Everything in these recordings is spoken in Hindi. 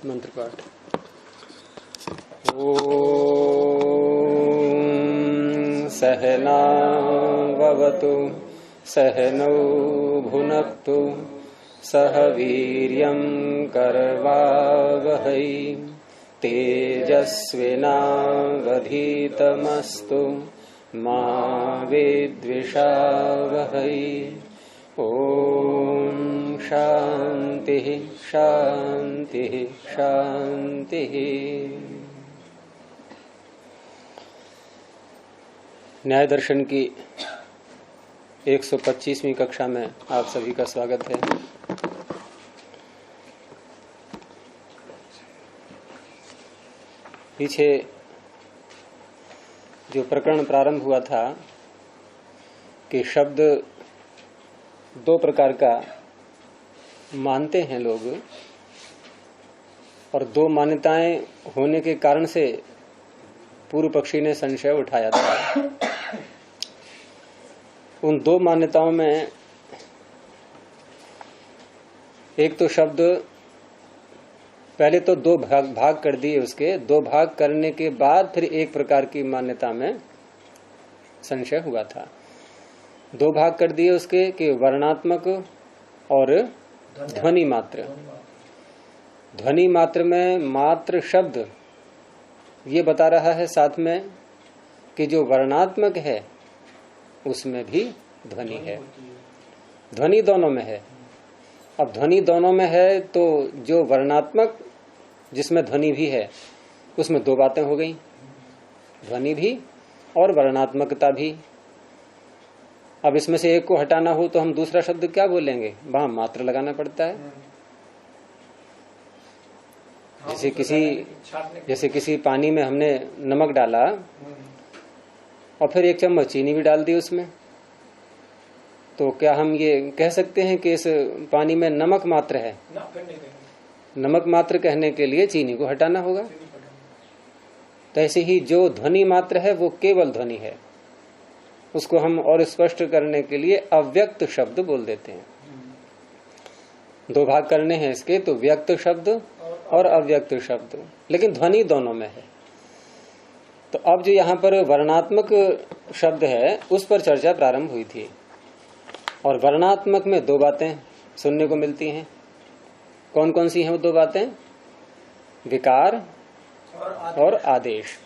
मंत्र पाठ। ओम सहनावतु सहनौ भुनक्तु सह वीर्यं करवावहै तेजस्विनावधीतमस्तु मा विद्विषावहै। ओम शांति शांति शांति। न्याय दर्शन की 125वीं कक्षा में आप सभी का स्वागत है। पीछे जो प्रकरण प्रारंभ हुआ था कि शब्द दो प्रकार का मानते हैं लोग, और दो मान्यताएं होने के कारण से पूर्व पक्षी ने संशय उठाया था। उन दो मान्यताओं में एक तो शब्द पहले तो दो भाग कर दिए, उसके दो भाग करने के बाद फिर एक प्रकार की मान्यता में संशय हुआ था। दो भाग कर दिए उसके कि वर्णात्मक और ध्वनि मात्र। ध्वनि मात्र में मात्र शब्द ये बता रहा है साथ में कि जो वर्णात्मक है उसमें भी ध्वनि है। ध्वनि दोनों में है। अब ध्वनि दोनों में है तो जो वर्णात्मक जिसमें ध्वनि भी है उसमें दो बातें हो गई, ध्वनि भी और वर्णात्मकता भी। अब इसमें से एक को हटाना हो तो हम दूसरा शब्द क्या बोलेंगे? वहां मात्र लगाना पड़ता है। जैसे किसी पानी में हमने नमक डाला और फिर एक चम्मच चीनी भी डाल दी उसमें, तो क्या हम ये कह सकते हैं कि इस पानी में नमक मात्र है? नमक मात्र कहने के लिए चीनी को हटाना होगा। तो ऐसे ही जो ध्वनि मात्र है वो केवल ध्वनि है, उसको हम और स्पष्ट करने के लिए अव्यक्त शब्द बोल देते हैं। दो भाग करने हैं इसके, तो व्यक्त शब्द और अव्यक्त शब्द, लेकिन ध्वनि दोनों में है। तो अब जो यहाँ पर वर्णात्मक शब्द है उस पर चर्चा प्रारंभ हुई थी, और वर्णात्मक में दो बातें सुनने को मिलती हैं। कौन कौन सी हैं वो दो बातें? विकार और आदेश।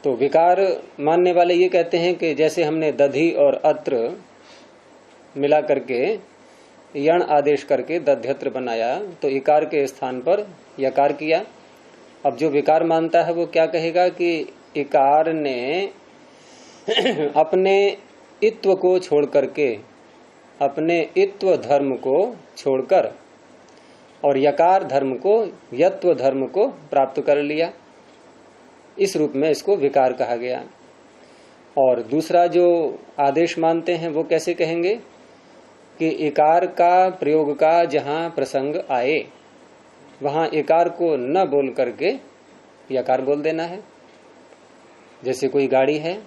तो विकार मानने वाले ये कहते हैं कि जैसे हमने दधि और अत्र मिला करके यण आदेश करके दध्यत्र बनाया, तो इकार के स्थान पर यकार किया। अब जो विकार मानता है वो क्या कहेगा कि इकार ने अपने इत्व को छोड़ करके, अपने इत्व धर्म को छोड़कर और यकार धर्म को, यत्व धर्म को प्राप्त कर लिया। इस रूप में इसको विकार कहा गया। और दूसरा जो आदेश मानते हैं वो कैसे कहेंगे कि इकार का प्रयोग का जहां प्रसंग आए वहां इकार को न बोल करके यकार बोल देना है। जैसे कोई गाड़ी है,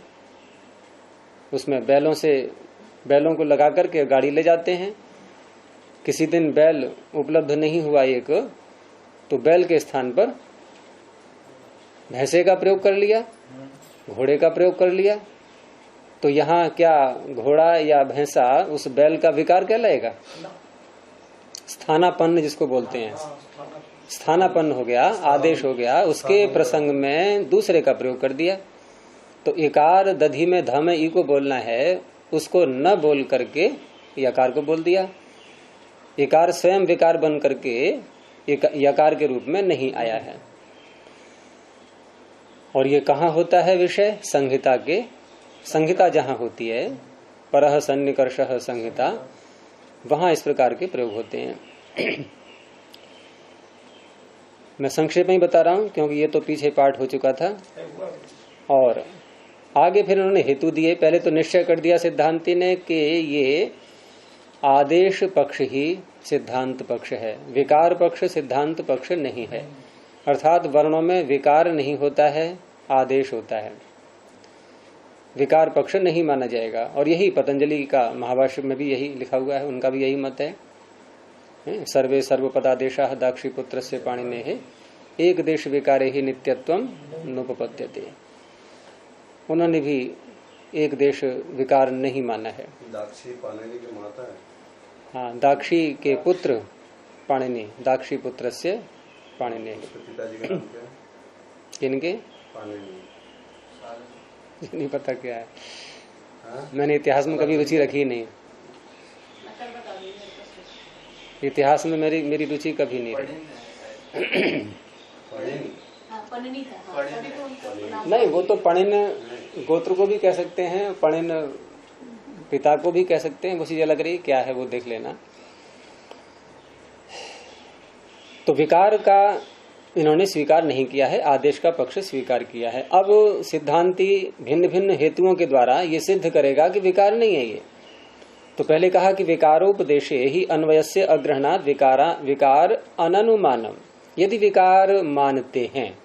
उसमें बैलों को लगा करके गाड़ी ले जाते हैं। किसी दिन बैल उपलब्ध नहीं हुआ एक, तो बैल के स्थान पर भैंसे का प्रयोग कर लिया, घोड़े का प्रयोग कर लिया। तो यहाँ क्या घोड़ा या भैंसा उस बैल का विकार कहलाएगा? स्थानापन्न जिसको बोलते हैं, स्थानापन्न हो गया, आदेश हो गया। उसके प्रसंग में दूसरे का प्रयोग कर दिया। तो इकार दधि में ध में ई को बोलना है, उसको न बोल करके यकार को बोल दिया। इकार स्वयं विकार बन करके यकार के रूप में नहीं आया है। और ये कहाँ होता है विषय? संहिता के। संहिता जहां होती है, परः सन्निकर्षः संहिता, वहां इस प्रकार के प्रयोग होते हैं। मैं संक्षेप में ही बता रहा हूं क्योंकि ये तो पीछे पाठ हो चुका था। और आगे फिर उन्होंने हेतु दिए। पहले तो निश्चय कर दिया सिद्धांति ने कि ये आदेश पक्ष ही सिद्धांत पक्ष है, विकार पक्ष सिद्धांत पक्ष नहीं है। अर्थात वर्णों में विकार नहीं होता है, आदेश होता है। विकार पक्ष नहीं माना जाएगा। और यही पतंजलि का महाभाष्य में भी यही लिखा हुआ है, उनका भी यही मत है। सर्वे सर्वपदादेशाः दाक्षीपुत्रस्य पाणिनेः एक देश विकारे ही नित्यत्वम नोपपद्यते। उन्होंने भी एक देश विकार नहीं माना है। दाक्षी पाणिनि की माता है। हाँ, दाक्षी के पुत्र पाणिनि, दाक्षी पुत्र से पाणिनि। पिताजी का नाम क्या है? इनके पाणिनि। नहीं पता क्या है। हाँ? मैंने इतिहास में कभी रुचि रखी नहीं। इतिहास में मेरी रुचि कभी नहीं रही। नहीं, वो तो पणिन गोत्र को भी कह सकते हैं, पणिन पिता को भी कह सकते हैं, वो चीज अलग रही। क्या है वो देख लेना। तो विकार का इन्होंने स्वीकार नहीं किया है, आदेश का पक्ष स्वीकार किया है। अब सिद्धांती भिन्न भिन्न हेतुओं के द्वारा ये सिद्ध करेगा कि विकार नहीं है ये। तो पहले कहा कि विकारोपदेशे ही अन्वयस्य अग्रहणात् विकार अननुमानम। यदि विकार मानते हैं,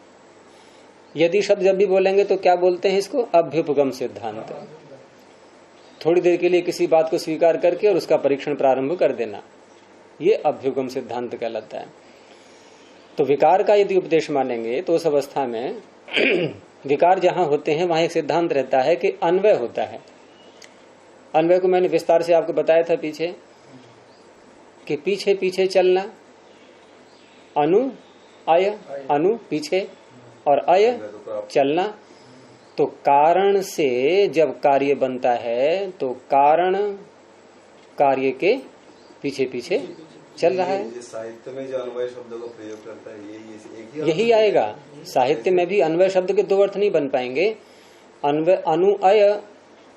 यदि शब्द जब भी बोलेंगे तो क्या बोलते हैं इसको? अभ्युपगम सिद्धांत। थोड़ी देर के लिए किसी बात को स्वीकार करके और उसका परीक्षण प्रारंभ कर देना, ये अभ्युपगम सिद्धांत कहलाता है। तो विकार का यदि उपदेश मानेंगे तो उस अवस्था में विकार जहां होते हैं वहां एक सिद्धांत रहता है कि अन्वय होता है। अन्वय को मैंने विस्तार से आपको बताया था पीछे, कि पीछे पीछे चलना, अनु अय, अनु पीछे और अय चलना। तो कारण से जब कार्य बनता है तो कारण कार्य के पीछे पीछे चल रहा है। साहित्य में जो अन्वय शब्द को प्रयोग करता है यही आएगा। साहित्य में भी अन्वय शब्द के दो अर्थ नहीं बन पाएंगे। अन्वय अनुअय,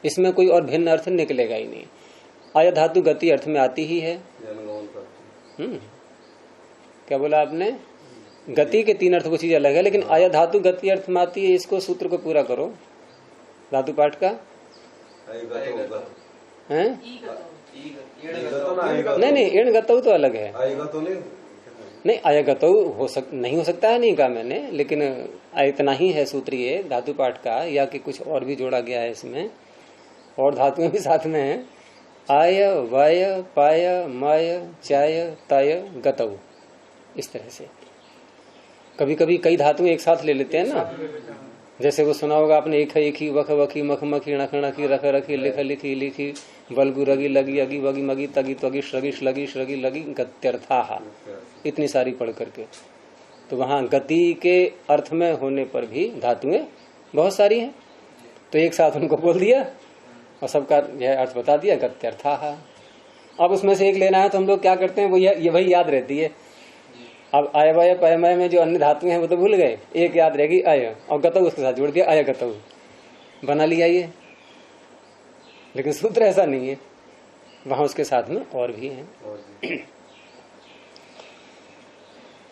इसमें कोई और भिन्न अर्थ निकलेगा ही नहीं। अय धातु गति अर्थ में आती ही है। क्या बोला आपने? गति के तीन अर्थ को चीज अलग है, लेकिन अय धातु गति अर्थ में आती है। इसको सूत्र को पूरा करो, धातु पाठ का है। नहीं, इण गतौ तो अलग है। नहीं, अय गतौ नहीं हो सकता है, नहीं कहा मैंने, लेकिन इतना ही है सूत्र ये धातु पाठ का, या कि कुछ और भी जोड़ा गया है इसमें, और धातुएं भी साथ में है। आय वय पाय मय चाय तय गतौ, इस तरह से। कभी कभी कई धातुएं एक साथ ले लेते हैं ना, जैसे वो सुना होगा आपने, एक ही वख वखी मख मखी णख णखी रख रखी लिख लिखी लिखी बलगु रगी लगी अगी वगी मगी तगी त्वगी श्रगी श्लगी श्रगी लगी गत्यर्थाहा, इतनी सारी पढ़ करके। तो वहां गति के अर्थ में होने पर भी धातुएं बहुत सारी हैं, तो एक साथ उनको बोल दिया और सबका यह अर्थ बता दिया, गत्यर्थाहा। अब उसमें से एक लेना है तो हम लोग क्या करते हैं, वो ये वही याद रहती है। अब अय वय पयमय में जो अन्य धातुएं हैं वो तो भूल गए, एक याद रहेगी अय, और गतौ उसके साथ जोड़ दिया, अय गतौ बना लिया ये। लेकिन सूत्र ऐसा नहीं है, वहां उसके साथ में और भी हैं।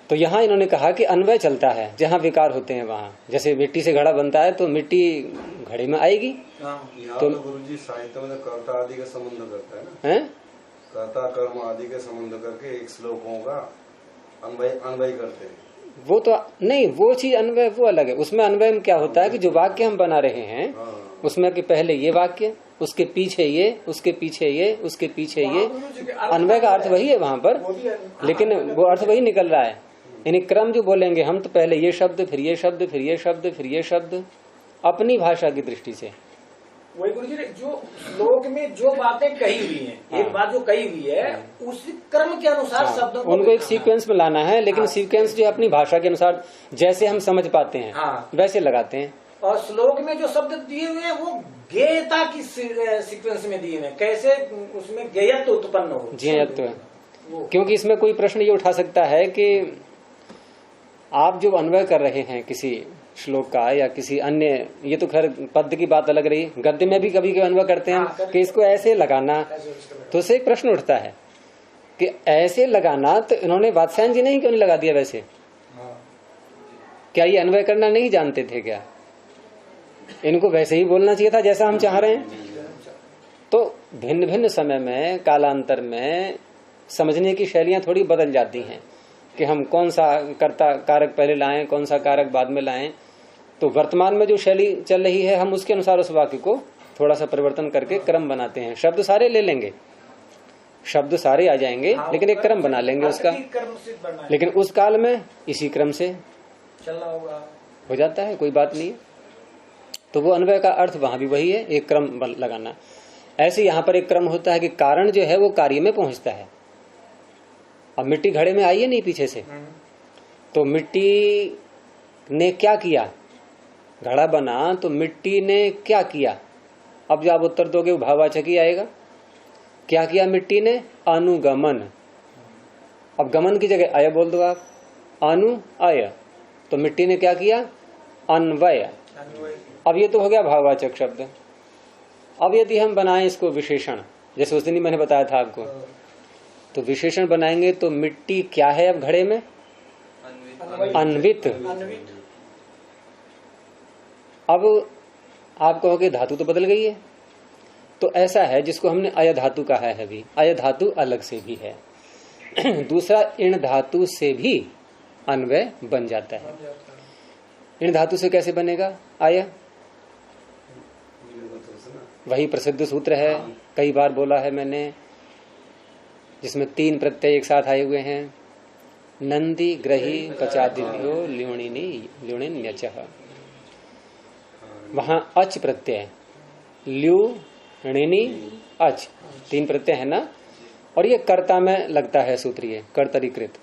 तो यहाँ इन्होंने कहा कि अन्वय चलता है जहाँ विकार होते हैं वहां। जैसे मिट्टी से घड़ा बनता है तो मिट्टी घड़े में आएगी। तो गुरुजी साहित्य में कर्ता आदि का संबंध करता है ना, कर्ता कर्म आदि के संबंध करके एक श्लोकों का अन्वय करते हैं। वो तो नहीं, वो चीज अन्वय वो अलग है। उसमें अन्वय में क्या होता है कि जो वाक्य हम बना रहे हैं उसमें कि पहले ये वाक्य, उसके पीछे ये, उसके पीछे ये, उसके पीछे ये, अन्वय का अर्थ वही है वहां पर, लेकिन वो अर्थ वही निकल रहा है। यानी क्रम जो बोलेंगे हम, तो पहले ये शब्द, फिर ये शब्द, फिर ये शब्द, फिर ये शब्द, अपनी भाषा की दृष्टि से। वही गुरु जी, जो श्लोक में जो बातें कही हुई हैं, एक बात जो कही हुई है उस क्रम के अनुसार शब्दों को उनको एक सीक्वेंस में लाना है, लेकिन सीक्वेंस जो अपनी भाषा के अनुसार जैसे हम समझ पाते हैं वैसे लगाते हैं। और श्लोक में जो शब्द दिए हुए हैं वो गेयता की सीक्वेंस में दिए हुए हैं, कैसे उसमें गेयत्व उत्पन्न हो। गेयत्व है, क्योंकि इसमें कोई प्रश्न ये उठा सकता है कि आप जो अन्वय कर रहे हैं किसी श्लोक का या किसी अन्य, ये तो खैर पद्य की बात अलग रही, गद्य में भी कभी कभी अन्वय करते हैं कि इसको ऐसे लगाना, तो उससे एक प्रश्न उठता है कि ऐसे लगाना, तो इन्होंने वात्स्यायन जी नहीं क्यों नहीं लगा दिया वैसे? क्या ये अन्वय करना नहीं जानते थे क्या? इनको वैसे ही बोलना चाहिए था जैसा हम चाह रहे हैं। तो भिन्न भिन्न समय में, कालांतर में समझने की शैलियां थोड़ी बदल जाती हैं कि हम कौन सा कर्ता कारक पहले लाएं, कौन सा कारक बाद में लाएं। तो वर्तमान में जो शैली चल रही है हम उसके अनुसार उस वाक्य को थोड़ा सा परिवर्तन करके क्रम बनाते हैं। शब्द सारे ले लेंगे, शब्द सारे आ जाएंगे, लेकिन एक क्रम बना लेंगे उसका। लेकिन उस काल में इसी क्रम से चलना होगा, हो जाता है, कोई बात नहीं है। तो वो अन्वय का अर्थ वहां भी वही है, एक क्रम लगाना। ऐसे यहाँ पर एक क्रम होता है कि कारण जो है वो कार्य में पहुंचता है। अब मिट्टी घड़े में आई है नहीं पीछे से, तो मिट्टी ने क्या किया, घड़ा बना तो मिट्टी ने क्या किया। अब जो आप उत्तर दोगे वो भाववाचक ही आएगा। क्या किया मिट्टी ने, अनुगमन। अब गमन की जगह अय बोल दो आप, अनु अय, तो मिट्टी ने क्या किया, अन्वय। अब ये तो हो गया भाववाचक शब्द। अब यदि हम बनाएं इसको विशेषण, जैसे उस दिन ही मैंने बताया था आपको, तो विशेषण बनाएंगे तो मिट्टी क्या है अब घड़े में, अन्वित। अब आप कहोगे धातु तो बदल गई है, तो ऐसा है जिसको हमने अय धातु कहा है, अभी अय धातु अलग से भी है। दूसरा इण धातु से भी अन्वय बन जाता है। इण धातु से कैसे बनेगा अय, वही प्रसिद्ध सूत्र है, कई बार बोला है मैंने, जिसमें 3 प्रत्यय एक साथ आए हुए हैं। नंदी ग्रही कचादिभ्यो ल्युणिनी ल्युणिन्यचः, वहां अच प्रत्यय, ल्यू णिनी अच, 3 प्रत्यय है ना, और ये कर्ता में लगता है सूत्र, ये कर्तरीकृत।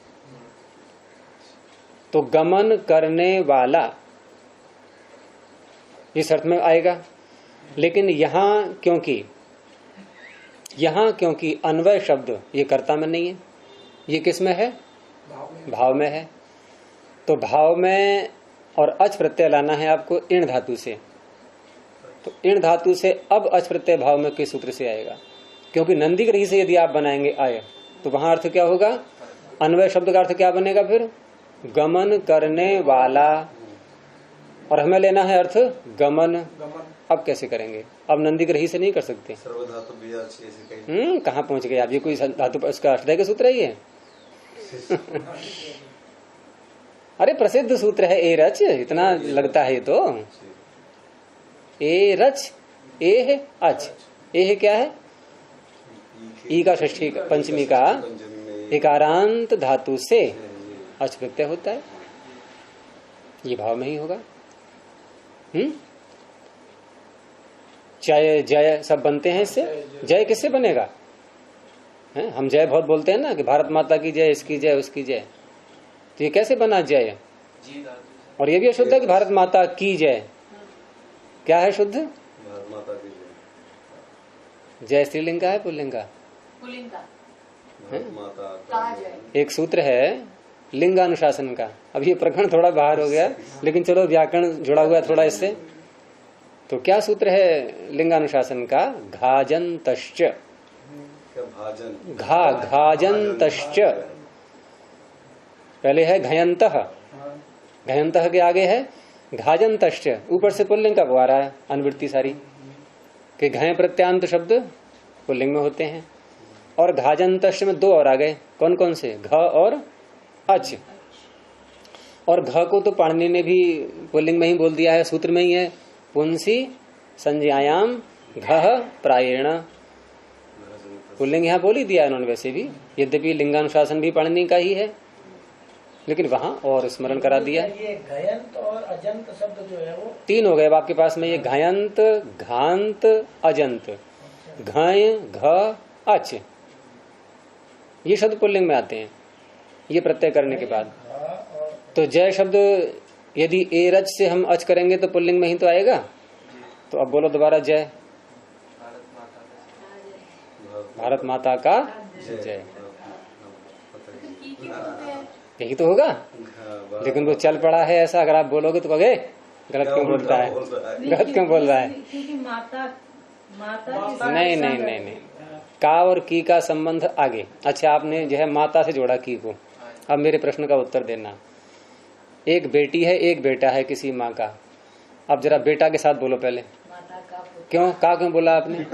तो गमन करने वाला इस अर्थ में आएगा। लेकिन यहां क्योंकि अन्वय शब्द ये कर्ता में नहीं है, ये किस में है, भाव में है। तो भाव में और अच प्रत्यय लाना है आपको इण धातु से। तो इण धातु से अब अच प्रत्यय भाव में किस सूत्र से आएगा, क्योंकि नंदी ग्रही से यदि आप बनाएंगे आय, तो वहां अर्थ क्या होगा, अन्वय शब्द का अर्थ क्या बनेगा फिर, गमन करने वाला, और हमें लेना है अर्थ गमन। अब कैसे करेंगे, अब नंदी ग्रही से नहीं कर सकते। कहाँ पहुंच गए आप, ये कोई धातु उसका अष्टदय का सूत्र है ये। अरे प्रसिद्ध सूत्र है ए रच, इतना लगता है ये तो। ए रच, ए है अच, ए है क्या है, ई का षष्ठी पंचमी का एकारांत धातु से अच प्रत्यय होता है, ये भाव में ही होगा। जय जय सब बनते हैं इससे। जय किससे बनेगा, है? हम जय बहुत बोलते हैं ना कि भारत माता की जय, इसकी जय, उसकी जय, तो ये कैसे बना जय। और ये भी अशुद्ध है कि भारत माता की जय, क्या है शुद्ध, भारत माता की जय स्त्रीलिंग का है पुल्लिंग का, पुल्लिंग का, एक सूत्र है लिंगानुशासन का। अब ये प्रकरण थोड़ा बाहर हो गया, लेकिन चलो व्याकरण जुड़ा हुआ थोड़ा इससे। तो क्या सूत्र है लिंगानुशासन का, घाजंतश्च, घाजंतश्च, पहले है घयंतः, घयंतः के आगे है घाजंतश्च, ऊपर से पुल्लिंग का आ रहा है अनुवृत्ति सारी, कि घय प्रत्यांत शब्द पुल्लिंग में होते हैं। और घाजंतश्च में 2 और आ गए, कौन कौन से, घ और अच। और घ को तो पाणिनि ने भी पुल्लिंग में ही बोल दिया है, सूत्र में ही है, पुंसी संज्ञायाम घ प्रायेण, पुल्लिंग यहाँ बोल ही दिया उन्होंने वैसे भी, यद्यपि लिंगानुशासन भी पाणिनि का ही है, लेकिन वहां और स्मरण करा दिया। ये घयंत और अजंत शब्द जो है वो 3 हो गए अब आपके पास में, ये घयंत, घांत, अजंत, घय घ अच, ये शब्द पुल्लिंग में आते हैं ये प्रत्यय करने के बाद। तो जय शब्द यदि ए रच से हम अच करेंगे तो पुल्लिंग में ही तो आएगा। तो अब बोलो दोबारा, जय भारत माता का जय, यही तो होगा। लेकिन वो चल पड़ा है ऐसा, अगर आप बोलोगे तो कहोगे गलत क्यों बोलता है, गलत क्यों बोल रहा है। क्योंकि माता नहीं नहीं नहीं नहीं, का और की का संबंध आगे। अच्छा, आपने जो है माता से जोड़ा की को। अब मेरे प्रश्न का उत्तर देना। एक बेटी है, एक बेटा है किसी माँ का। अब जरा बेटा के साथ बोलो पहले। माता का पुत्र। क्यों बोला आपने?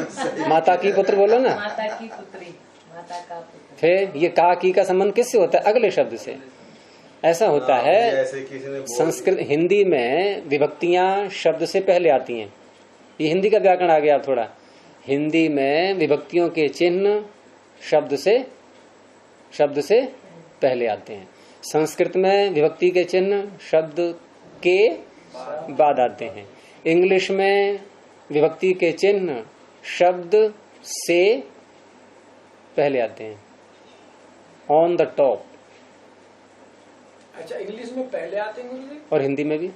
माता की पुत्र बोलो ना। माता की पुत्री, माता का पुत्र। फिर ये का की का संबंध किससे होता है? अगले शब्द से। ऐसा होता है संस्कृत, हिंदी में विभक्तियां शब्द से पहले आती हैं। ये हिंदी का व्याकरण आ गया। आप थोड़ा हिंदी में विभक्तियों के चिन्ह शब्द से पहले आते हैं। संस्कृत में विभक्ति के चिन्ह शब्द के बाद आते हैं। इंग्लिश में विभक्ति के चिन्ह शब्द से पहले आते हैं, ऑन द टॉप। अच्छा, इंग्लिश में पहले आते हैं गुरुजी? और हिंदी में भी।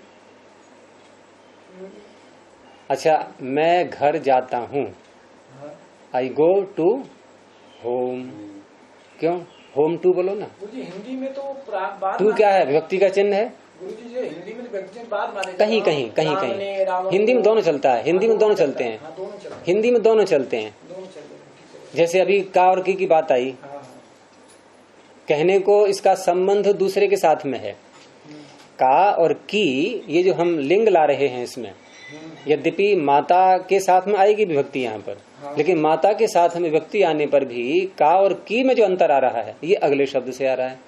अच्छा, मैं घर जाता हूँ, आई गो टू होम। क्यों होम टू बोलो ना? गुरुजी हिंदी में तो बाद टू क्या है? विभक्ति का चिन्ह है। गुरुजी जो हिंदी में व्यक्ति बाद माने कहीं कहीं कहीं कहीं हिंदी में दोनों चलता है, हिंदी में दोनों चलते हैं, हिंदी में दोनों चलते हैं। जैसे अभी का और की बात आई, कहने को इसका संबंध दूसरे के साथ में है। का और की ये जो हम लिंग ला रहे हैं इसमें, यद्यपि माता के साथ में आएगी विभक्ति यहाँ पर, लेकिन माता के साथ में विभक्ति आने पर भी का और की में जो अंतर आ रहा है ये अगले शब्द से आ रहा है,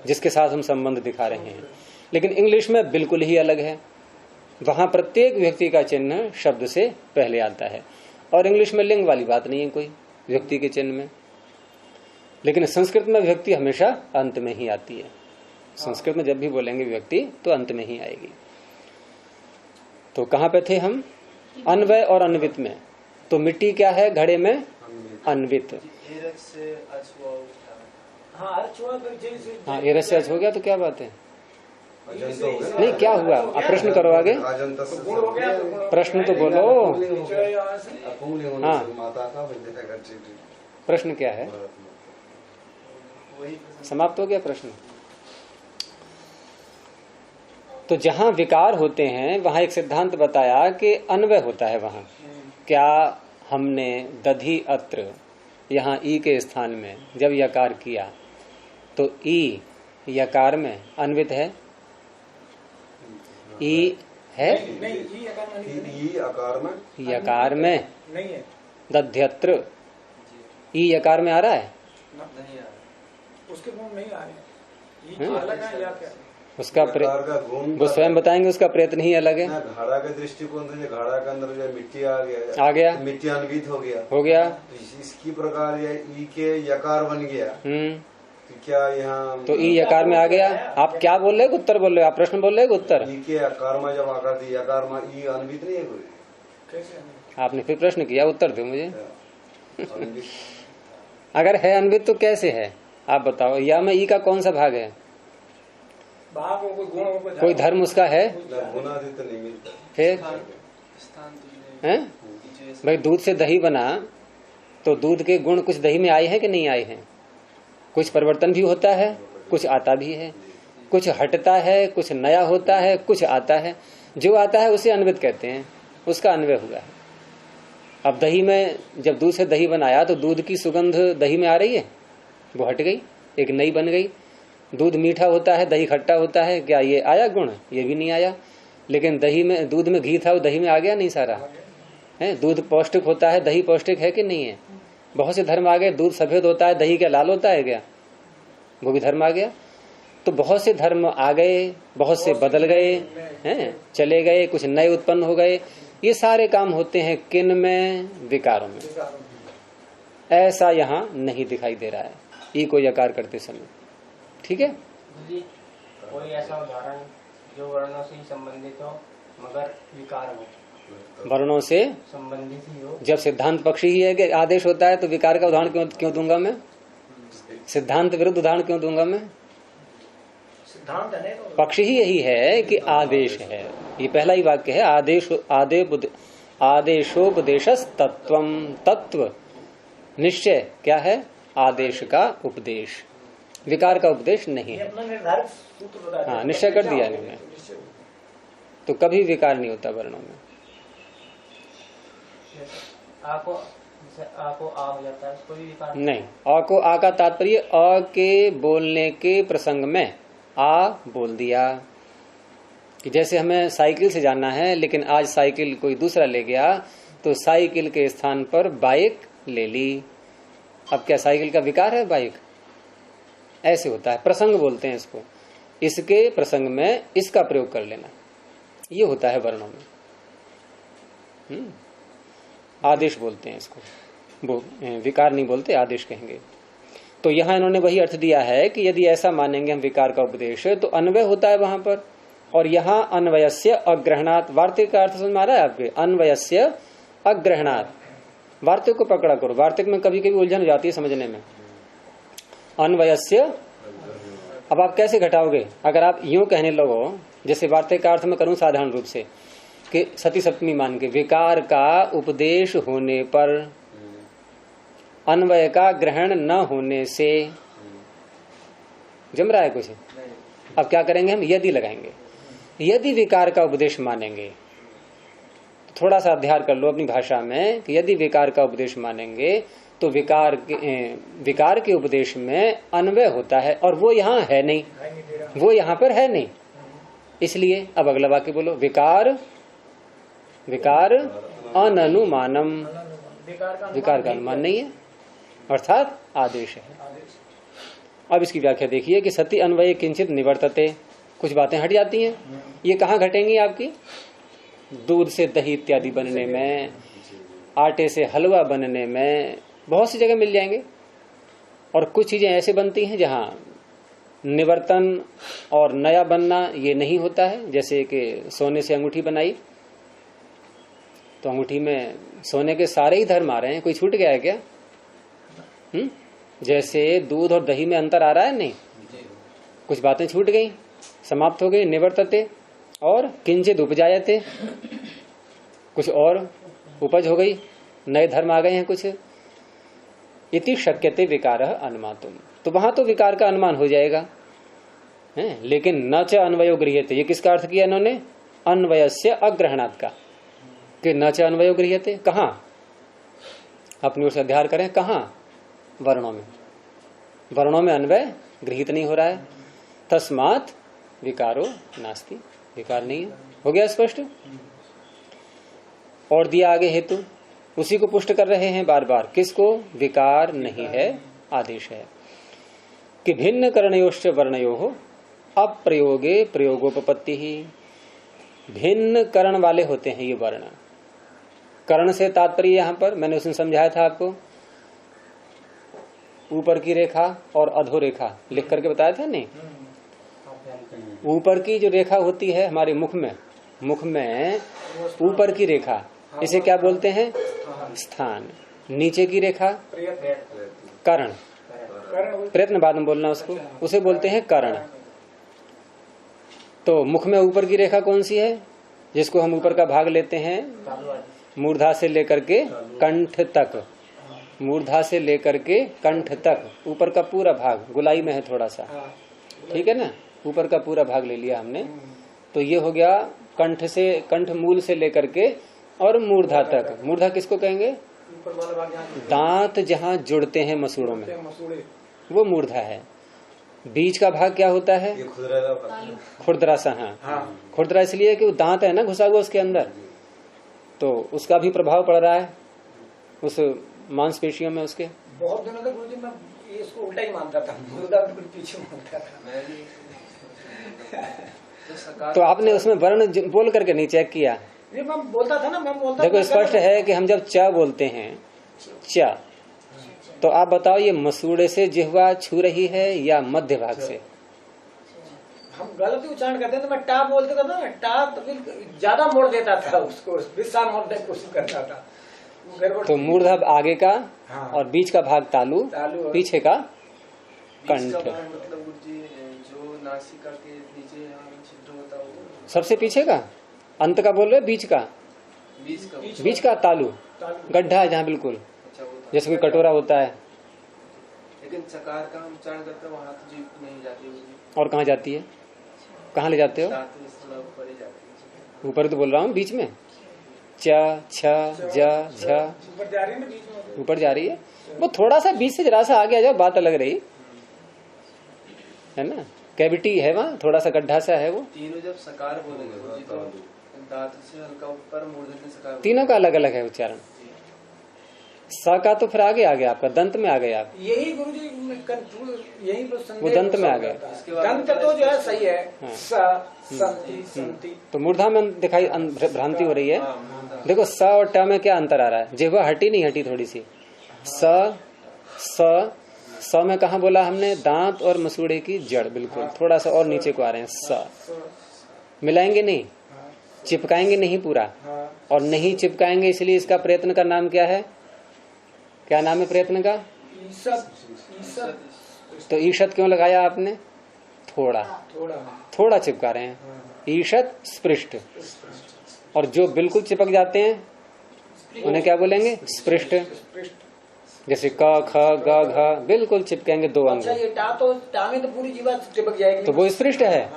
जिसके साथ हम संबंध दिखा रहे हैं। लेकिन इंग्लिश में बिल्कुल ही अलग है, वहां प्रत्येक विभक्ति का चिन्ह शब्द से पहले आता है। और इंग्लिश में लिंग वाली बात नहीं है कोई विभक्ति के चिन्ह में। लेकिन संस्कृत में विभक्ति हमेशा अंत में ही आती है। संस्कृत में जब भी बोलेंगे विभक्ति तो अंत में ही आएगी। तो कहाँ पे थे हम? अन्वय और अन्वित में। तो मिट्टी क्या है घड़े में? अन्वित। हाँ, एरस से अच हो गया तो क्या बात है? नहीं, क्या हुआ? आप प्रश्न करो आगे, प्रश्न तो बोलो। हाँ, प्रश्न क्या है? समाप्त हो गया प्रश्न। तो जहां विकार होते हैं वहां एक सिद्धांत बताया कि अन्वय होता है वहां। क्या हमने दधि अत्र यहाँ ई के स्थान में जब यकार किया तो ई यकार में अन्वित है? ई है? नहीं, यकार में नहीं है। दध्यत्र ई यकार में आ रहा है? उसके गुण नहीं आ रहे, अलग है या क्या? उसका वो स्वयं बताएंगे, उसका प्रयत्न ही अलग है। घड़ा के दृष्टिकोण से घड़ा के अंदर जो मिट्टी आ गया, मिट्टी अन्वित हो गया। तो इसकी प्रकार ई के यकार बन गया। तो क्या यहाँ तो ई यकार में आ गया? आप क्या बोल रहे हो? उत्तर बोल रहे हो? आप प्रश्न बोल रहे हो? उत्तर ई के यकार में जब आकर थी यकार में ई अन्वित नहीं है कोई? कैसे? आपने फिर प्रश्न किया, उत्तर दो मुझे। अगर है अन्वित तो कैसे है आप बताओ? या में ई का कौन सा भाग है? भाग हो, कोई गुण हो, कोई धर्म उसका है? गुणादि तो नहीं मिलता। फिर हैं भाई, दूध से दही बना तो दूध के गुण कुछ दही में आए हैं कि नहीं आए हैं? कुछ परिवर्तन भी होता है, कुछ आता भी है, कुछ हटता है, कुछ नया होता है, कुछ आता है। जो आता है उसे अन्वित कहते हैं, उसका अन्वय हुआ है। अब दही में जब दूध से दही बनाया तो दूध की सुगंध दही में आ रही है, वो हट गई, एक नई बन गई। दूध मीठा होता है, दही खट्टा होता है, क्या ये आया गुण? ये भी नहीं आया। लेकिन दही में, दूध में घी था, वो दही में आ गया नहीं सारा है। दूध पौष्टिक होता है, दही पौष्टिक है कि नहीं है? बहुत से धर्म आ गए। दूध सफेद होता है, दही क्या लाल होता है क्या? वो भी धर्म आ गया। तो बहुत से धर्म आ गए, बहुत से बदल गए हैं, चले गए, कुछ नए उत्पन्न हो गए। ये सारे काम होते हैं किन में? विकारों में। ऐसा यहाँ नहीं दिखाई दे रहा है ई को यकार करते समय। ठीक है, कोई ऐसा उदाहरण जो वर्णों से ही संबंधित हो मगर विकार हो? वर्णों से संबंधित ही हो। जब सिद्धांत पक्षी ही है कि आदेश होता है तो विकार का उदाहरण क्यों दूंगा मैं? सिद्धांत विरुद्ध उदाहरण क्यों दूंगा मैं? सिद्धांत है तो पक्षी ही यही है कि आदेश है। ये पहला ही वाक्य है, आदेशोपदेशस तत्वम। तत्व निश्चय क्या है? आदेश का उपदेश, विकार का उपदेश नहीं है। अपना निर्धारित सूत्र बता दिया। हाँ, निश्चय कर दिया इन्होंने। तो कभी विकार नहीं होता वर्णों में। आ को आ हो जाता है, उसको भी विकार नहीं। अ को आ का तात्पर्य अ के बोलने के प्रसंग में आ बोल दिया। कि जैसे हमें साइकिल से जाना है, लेकिन आज साइकिल कोई दूसरा ले गया तो साइकिल के स्थान पर बाइक ले ली। अब क्या साइकिल का विकार है बाइक? ऐसे होता है, प्रसंग बोलते हैं इसको। इसके प्रसंग में इसका प्रयोग कर लेना, ये होता है वर्णों में। आदेश बोलते हैं इसको। वो विकार नहीं बोलते, आदेश कहेंगे। तो यहाँ इन्होंने वही अर्थ दिया है कि यदि ऐसा मानेंगे हम विकार का उपदेश तो अन्वय होता है वहां पर, और यहाँ अन्वयस्य अग्रहणात्, वार्तिक का अर्थ समझ में आ रहा है आपके? अन्वयस्य अग्रहणात्, वार्तिक को पकड़ा करो, वार्तिक में कभी कभी उलझन हो जाती है समझने में। अन्वयस्य, अब आप कैसे घटाओगे? अगर आप यूं कहने लगो, जैसे वार्तिक का अर्थ में करूं साधारण रूप से कि सती सप्तमी मान के विकार का उपदेश होने पर अन्वय का ग्रहण न होने से, जम रहा है कुछ? अब क्या करेंगे हम? यदि लगाएंगे। यदि विकार का उपदेश मानेंगे, तो थोड़ा सा अध्ययन कर लो अपनी भाषा में कि यदि विकार का उपदेश मानेंगे तो विकार के उपदेश में अन्वय होता है, और वो यहाँ है नहीं, वो यहाँ पर है नहीं। इसलिए अब अगला वाक्य बोलो, विकार अननुमानम, विकार का अनुमान नहीं है, अर्थात आदेश है। अब इसकी व्याख्या देखिए कि सति अन्वय किंचित निवर्तते, कुछ बातें हट जाती हैं। ये कहाँ घटेंगी आपकी? दूध से दही इत्यादि बनने में, आटे से हलवा बनने में, बहुत सी जगह मिल जाएंगे। और कुछ चीजें ऐसे बनती हैं जहाँ निवर्तन और नया बनना ये नहीं होता है, जैसे कि सोने से अंगूठी बनाई तो अंगूठी में सोने के सारे ही धर्म आ रहे हैं, कोई छूट गया है क्या? जैसे दूध और दही में अंतर आ रहा है, नहीं, कुछ बातें छूट गई, समाप्त हो गई। निवर्तते और किंचित उपजायते, कुछ और उपज हो गई, नए धर्म आ गए हैं कुछ। इति शक्यते विकार अनुमातुम, तो वहां तो विकार का अनुमान हो जाएगा है, लेकिन न च अन्वयो गृह्यते, ये किसका अर्थ किया इन्होंने? अन्वयस्य अग्रहणात् का, कि न च अन्वयो गृह्यते। कहाँ? अपनी ओर से अध्ययन करें, कहाँ? वर्णों में, वर्णों में अन्वय गृहित नहीं हो रहा है, तस्मात् विकारो नास्ति, विकार नहीं है। हो गया स्पष्ट? और दिया आगे हेतु, उसी को पुष्ट कर रहे हैं बार बार, किसको? विकार नहीं है, आदेश है। कि भिन्न करणयोश्च वर्णयो अप्रयोगे प्रयोगोपपत्ति ही, भिन्न करण वाले होते हैं ये वर्ण। करण से तात्पर्य यहां पर मैंने उसने समझाया था आपको, ऊपर की रेखा और अधोरेखा लिख करके बताया था नहीं? ऊपर की जो रेखा होती है हमारे मुख में ऊपर की रेखा, इसे क्या बोलते हैं? स्थान। नीचे की रेखा कर्ण, प्रयत्न बाद में बोलना उसको, उसे बोलते हैं कर्ण। तो मुख में ऊपर की रेखा कौन सी है? जिसको हम ऊपर का भाग लेते हैं मूर्धा से लेकर के कंठ तक, मूर्धा से लेकर के कंठ तक, ऊपर का पूरा भाग, गुलाई में है थोड़ा सा, ठीक है ना, ऊपर का पूरा भाग ले लिया हमने। तो ये हो गया कंठ से, कंठ मूल से लेकर के और मूर्धा तक। मूर्धा किसको कहेंगे? दांत जहाँ जुड़ते हैं मसूड़ों में, वो मूर्धा है। बीच का भाग क्या होता है? खुरदरा सा। हाँ, खुरदरा इसलिए कि वो दांत है ना घुसा हुआ उसके अंदर, तो उसका भी प्रभाव पड़ रहा है उस मांसपेशियों में उसके। बहुत दिनों तक गुरुजी मैं इसको उल्टा ही मानता था, मूर्धा बिल्कुल पीछे मानता था। तो आपने उसमें वर्ण बोल करके नहीं चेक किया? ये मैं बोलता था ना, मैं बोलता। देखो स्पष्ट है कि हम जब च बोलते हैं, च, तो आप बताओ ये मसूड़े से जिह्वा छू रही है या मध्य भाग से? हम गलत उच्चारण करते हैं, तो मैं टा बोलते था ना, टा तो ज्यादा मोड़ देता था उसको, विशाल मोड़ने की कोशिश करता था। तो मूर्धा आगे का, हाँ, और बीच का भाग तालु, पीछे का कंठ। मतलब जो नासिका के नीचे छिद्र होता है, सबसे पीछे का, अंत का बोल रहे, बीच का, बीच का तालु, गड्ढा है जहाँ बिल्कुल, जैसे कोई कटोरा होता है। लेकिन चकार का हम उच्चारण करते हैं, वहाँ तो जीभ नहीं जाती है। और कहाँ जाती है? कहाँ ले जाते हो? ऊपर तो बोल रहा हूँ, बीच में च, छ, ज, झ, ऊपर जा रही है। वो थोड़ा सा बीच से जरा सा आगे आ जाओ, बात अलग रही है ना। कैविटी है वहाँ, थोड़ा सा गड्ढा सा है वो। तीनों जब सकार बोलेंगे तो दांत से हल्का ऊपर, मूर्धन्य से सकार, तीनों का अलग अलग है उच्चारण। स का तो फिर आगे आ गया आपका, दंत में आ गए आप। यही गुरुजी यही वो दंत में आ गए। दंत तो जो है सही है। हाँ। संति। तो मूर्धा में दिखाई भ्रांति हो रही है। देखो स और ट में क्या अंतर आ रहा है? जिह्वा हटी नहीं हटी थोड़ी सी? स में कहा बोला हमने? दांत और मसूड़े की जड़, बिल्कुल थोड़ा सा और नीचे को आ रहे हैं। स मिलाएंगे नहीं, चिपकाएंगे नहीं पूरा, और नहीं चिपकाएंगे, इसलिए इसका प्रयत्न का नाम क्या है? क्या नाम है प्रयत्न का? तो ईशत क्यों लगाया आपने? थोड़ा चिपका रहे हैं, ईशत स्पृष्ट। और जो बिल्कुल चिपक जाते हैं उन्हें क्या बोलेंगे? स्पृष्ट। जैसे क ख ग घ बिल्कुल चिपकेंगे दो अंग। अच्छा, ये तो में तो पूरी जीवा चिपक जाएगी, तो वो स्पृष्ट है।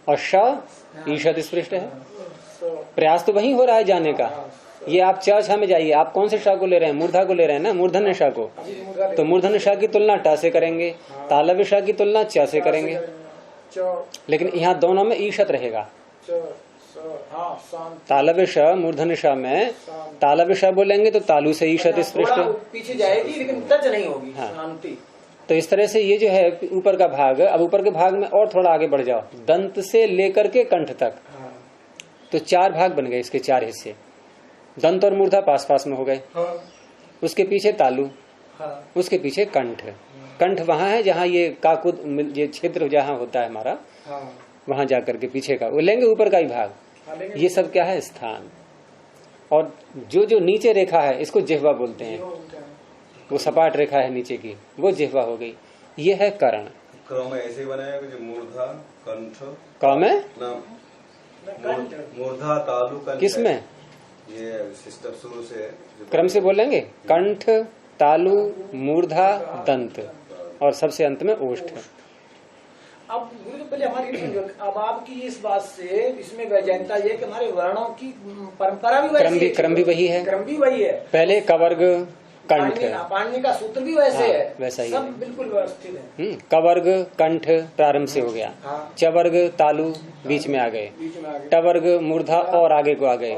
और श ईशत स्पृष्ट है। प्रयास तो वही हो रहा है जाने का। ये आप च में जाइए, आप कौन से शाह को ले रहे हैं? मूर्धा को ले रहे हैं ना, मूर्धन्य शाह को। तो मूर्धन्य शाह की तुलना ट से करेंगे, तालव्य शाह की तुलना च से करेंगे, लेकिन यहाँ दोनों में ईशत रहेगा। तालव्य शाह मूर्धन्य शाह में तालव्य शाह बोलेंगे तो तालु से ईशत स्पृष्ट पीछे जाएगी, लेकिन टच नहीं होगी। हाँ। तो इस तरह से ये जो है ऊपर का भाग, अब ऊपर के भाग में और थोड़ा आगे बढ़ जाओ, दंत से लेकर के कंठ तक, तो 4 भाग बन गए इसके, 4 हिस्से। दंत और मूर्धा पास पास में हो गए, उसके पीछे तालु, उसके पीछे कंठ। कंठ वहां है जहाँ ये काकुद, ये क्षेत्र जहाँ होता है हमारा, वहां जाकर के पीछे का वो लेंगे, ऊपर का ही भाग। ये सब क्या है? स्थान। और जो नीचे रेखा है इसको जिह्वा बोलते हैं, वो सपाट रेखा है नीचे की, वो जिह्वा हो गई। ये है कर्ण। क्रम ऐसे बनाया कि मूर्धा कंठ, क्रम है मूर्धा तालु कंठ। किसमें? ये सिस्टम शुरू से क्रम से बोलेंगे, कंठ, तालु, मूर्धा, दंत, और सबसे अंत में ओष्ठ। अब गुरु पहले हमारी, अब आपकी इस बात से इसमें वैजयंता ये कि हमारे वर्णों की परंपरा भी वैसी है, क्रम भी वही है, क्रम भी वही है। पहले कवर्ग कंठ, पाणिनि का सूत्र भी वैसे है, वैसा ही सब बिल्कुल व्यवस्थित है। कवर्ग कंठ प्रारंभ से हो गया, चवर्ग तालु बीच में आ गए, टवर्ग मूर्धा और आगे को आ गए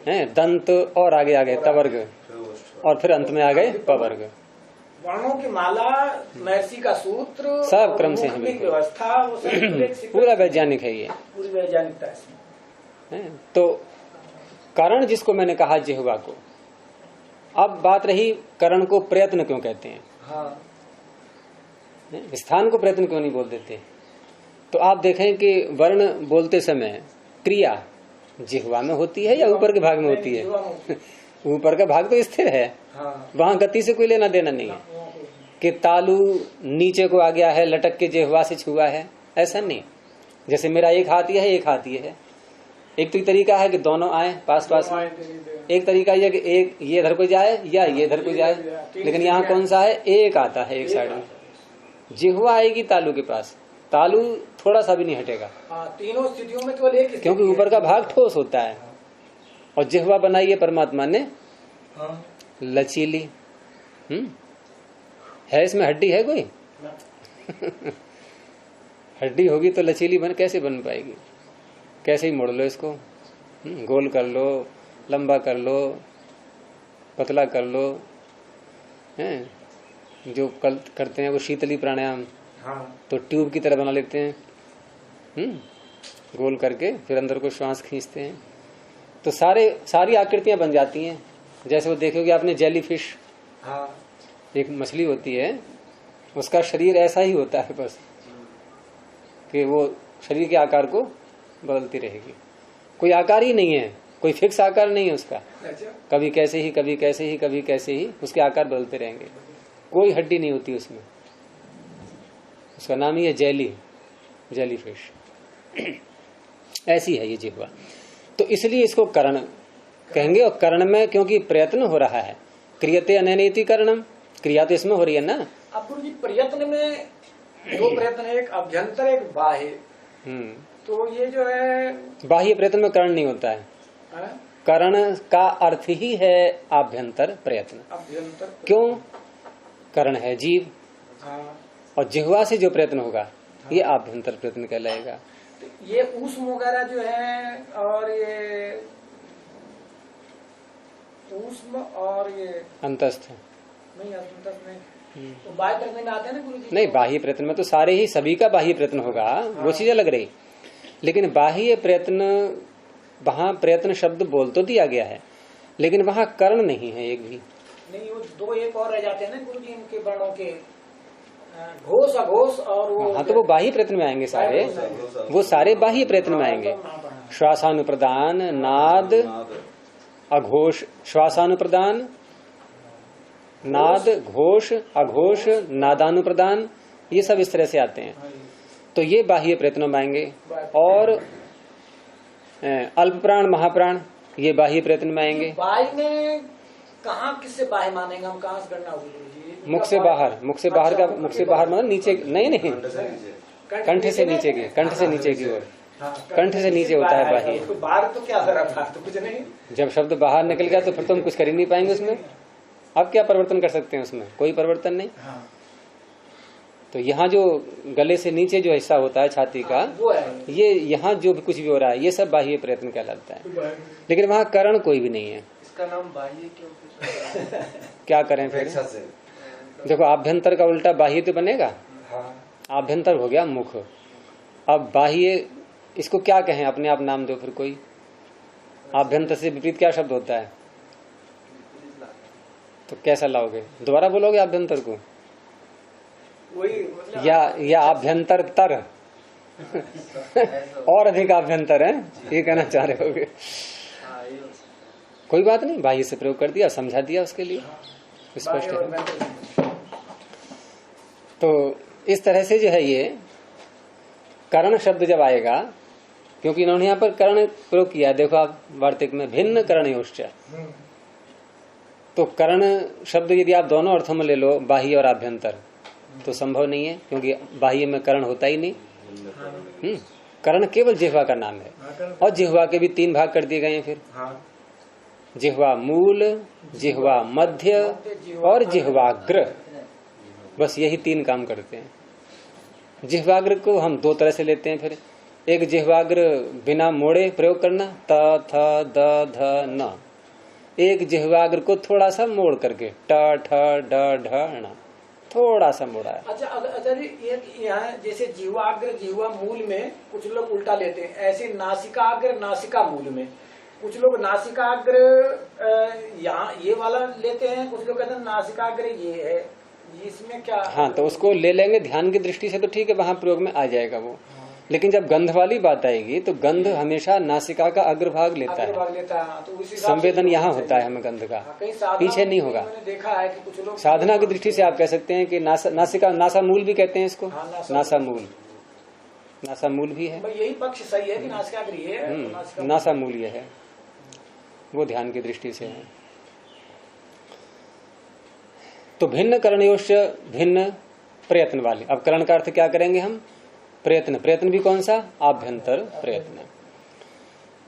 हैं, दंत और आगे आ गए तवर्ग, और फिर अंत में आ गए पवर्ग। वर्णों की माला, महर्षि का सूत्र, सब क्रम से है, व्यवस्था, वो सब पूरा वैज्ञानिक है ये, पूरी वैज्ञानिकता इसमें। तो कारण जिसको मैंने कहा जिह्वा को। अब बात रही करण को प्रयत्न क्यों कहते हैं? स्थान को प्रयत्न क्यों नहीं बोल देते? तो आप देखें कि वर्ण बोलते समय क्रिया जिह्वा में होती है या ऊपर के भाग में होती है? ऊपर का भाग तो स्थिर है, वहां गति से कोई लेना देना नहीं है कि तालु नीचे को आ गया है, लटक के जिह्वा से छुआ है, ऐसा नहीं। जैसे मेरा एक हाथ ये है, एक हाथ ये है, एक तो तरीका है कि दोनों आए पास पास में, एक तरीका यह कि एक ये इधर को जाए या ये इधर को जाए, लेकिन यहाँ कौन सा है? एक आता है एक साइड में। जिह्वा आएगी तालु के पास, तालु थोड़ा सा भी नहीं हटेगा, तीनों स्थितियों में केवल एक, क्योंकि ऊपर का भाग ठोस होता है। और जिह्वा बनाई है परमात्मा ने लचीली। है इसमें हड्डी है कोई? हड्डी होगी तो लचीली कैसे बन पाएगी? कैसे ही मोड़ लो इसको, गोल कर लो, लंबा कर लो, पतला कर लो, हैं जो करते हैं वो शीतली प्राणायाम, तो ट्यूब की तरह बना लेते हैं, गोल करके फिर अंदर को श्वास खींचते हैं, तो सारी आकृतियां बन जाती हैं। जैसे वो देखोगे आपने जेली फिश, एक मछली होती है, उसका शरीर ऐसा ही होता है बस, कि वो शरीर के आकार को बदलती रहेगी, कोई आकार ही नहीं है, कोई फिक्स आकार नहीं है उसका, कभी कैसे ही कभी कैसे ही कभी कैसे ही उसके आकार बदलते रहेंगे, कोई हड्डी नहीं होती उसमें, उसका नाम ही है जेली फिश। ऐसी है ये जिह्वा। तो इसलिए इसको कर्ण कहेंगे, और कर्ण में क्योंकि प्रयत्न हो रहा है, क्रियते अनैति कर्णम, क्रिया तो इसमें हो रही है ना। अब गुरु जी प्रयत्न में दो प्रयत्न है, एक अभ्यंतर एक बाह्य। तो ये जो है बाह्य प्रयत्न में कर्ण नहीं होता है, कर्ण का अर्थ ही है आभ्यंतर प्रयत्न। अभ्यंतर क्यों? कर्ण है जीव, और जिह्वा से जो प्रयत्न होगा ये आभ्यंतर प्रयत्न कहलाएगा। तो ये ऊष्म वगैरह जो है, और ये ऊष्म और ये अंतस्थ नहीं, अंतस्थ नहीं, तो बाह्य प्रयत्न में आते हैं ना गुरु जी? नहीं, बाह्य प्रयत्न में तो सारे ही सभी का बाह्य प्रयत्न होगा, वो चीजें लग रही, लेकिन बाह्य प्रयत्न, वहां प्रयत्न शब्द बोल तो दिया गया है, लेकिन वहां कर्ण नहीं है एक भी। नहीं, वो दो एक और रह जाते हैं ना गुरु जी इनके वर्णों के, घोष अघोष और वो। हाँ, तो वो बाह्य प्रयत्न में आएंगे सारे, वो सारे बाह्य प्रयत्न में आएंगे। श्वासानुप्रदान, नाद, अघोष, श्वासानुप्रदान, नाद, घोष, अघोष, नादानुप्रदान, ये सब इस तरह से आते हैं। तो ये बाह्य प्रयत्नों में आएंगे। और अल्प प्राण, महाप्राण, ये बाह्य प्रयत्न में आएंगे। बाह्य में कहाँ किससे बाह्य मानेंगे हम, कहाँ से गणना होगी? मुख से बाहर, मुख से बाहर का, मुख से बाहर मतलब नीचे, नहीं कंठ से नीचे की, कंठ से नीचे की ओर, कंठ से नीचे होता है बाह्य। बाहर तो क्या तो कुछ नहीं। जब शब्द बाहर निकल गया तो फिर तो हम कुछ कर ही नहीं पाएंगे उसमें। अब क्या परिवर्तन कर सकते हैं उसमें? कोई परिवर्तन नहीं। तो यहाँ जो गले से नीचे जो हिस्सा होता है छाती का, ये यहाँ जो भी कुछ भी हो रहा है ये सब बाह्य प्रयत्न कहलाता है। लेकिन वहाँ करण कोई भी नहीं है। इसका नाम बाह्य क्यों? क्या करें फिर? देखो, आभ्यंतर का उल्टा बाह्य तो बनेगा। आभ्यंतर हो गया मुख, अब बाह्य इसको क्या कहें? अपने आप नाम दो फिर कोई। आभ्यंतर से विपरीत क्या शब्द होता है? तो कैसा लाओगे? दोबारा बोलोगे आभ्यंतर को? वही या आभ्यंतर तर और अधिक आभ्यंतर है, ये कहना चाह रहे होगे। कोई बात नहीं, बाह्य से प्रयोग कर दिया, समझा दिया, उसके लिए स्पष्ट है। तो इस तरह से जो है ये करण शब्द जब आएगा, क्योंकि इन्होंने यहाँ पर करण प्रयोग किया, देखो आप वार्तिक में भिन्न करणयोश्च, तो करण शब्द यदि आप दोनों अर्थों में ले लो, बाह्य और आभ्यंतर, तो संभव नहीं है, क्योंकि बाह्य में करण होता ही नहीं। करण केवल जिह्वा का नाम है, और जिह्वा के भी 3 भाग कर दिए गए हैं फिर। जिह्वा मूल, जिह्वा मध्य और जिह्वाग्र, बस यही 3 काम करते हैं। जिह्वाग्र को हम 2 तरह से लेते हैं फिर। एक जिह्वाग्र बिना मोड़े प्रयोग करना, त थ द ध न। एक जिह्वाग्र को थोड़ा सा मोड़ करके, ट ठ ड ढ ण, थोड़ा सा मोड़ा है। अच्छा जी, यहाँ जैसे जिह्वाग्र जिह्वा मूल में कुछ लोग उल्टा लेते हैं, ऐसे नासिकाग्र नासिका मूल में, कुछ लोग नासिकाग्र यहाँ ये वाला लेते हैं, कुछ लोग कहते हैं नासिकाग्र ये है, इसमें क्या? हाँ, तो उसको ले लेंगे ध्यान की दृष्टि से तो ठीक है, वहां प्रयोग में आ जाएगा वो। लेकिन जब गंध वाली बात आएगी तो गंध हमेशा नासिका का अग्रभाग लेता है, तो संवेदन यहाँ होता है हमें गंध का, पीछे नहीं होगा। मैंने देखा है कि कुछ लोग साधना की दृष्टि से आप कह सकते हैं कि नासिका, नासा मूल भी कहते हैं इसको, नासा मूल, नासा मूल भी है। यही पक्ष सही है कि नासिकाग्र ये है, नासा मूल ये है, वो ध्यान की दृष्टि से है। तो भिन्न करणयोश्च, भिन्न प्रयत्न वाले। अब करण का अर्थ क्या करेंगे हम? प्रयत्न। प्रयत्न भी कौन सा? आभ्यंतर प्रयत्न।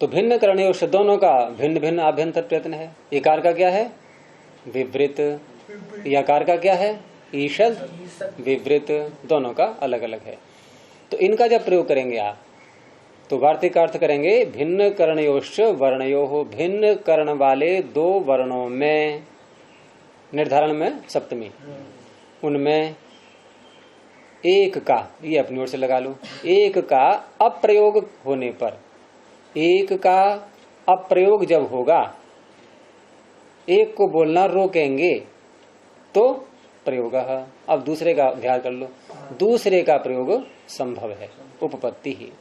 तो भिन्न करणयोश्च, दोनों का भिन्न भिन्न आभ्यंतर प्रयत्न है। इकार का क्या है? विवृत। यकार का क्या है? ईषद। विवृत, दोनों का अलग अलग है। तो इनका जब प्रयोग करेंगे आप, तो वार्तिक अर्थ करेंगे भिन्न करणयोश्च वर्णयोः, भिन्न कर्ण वाले 2 वर्णों में, निर्धारण में सप्तमी, उनमें एक का, ये अपनी ओर से लगा लो, एक का अप्रयोग होने पर, एक का अप्रयोग जब होगा, एक को बोलना रोकेंगे तो प्रयोग। अब दूसरे का ध्यान कर लो, दूसरे का प्रयोग संभव है, उपपत्ति ही।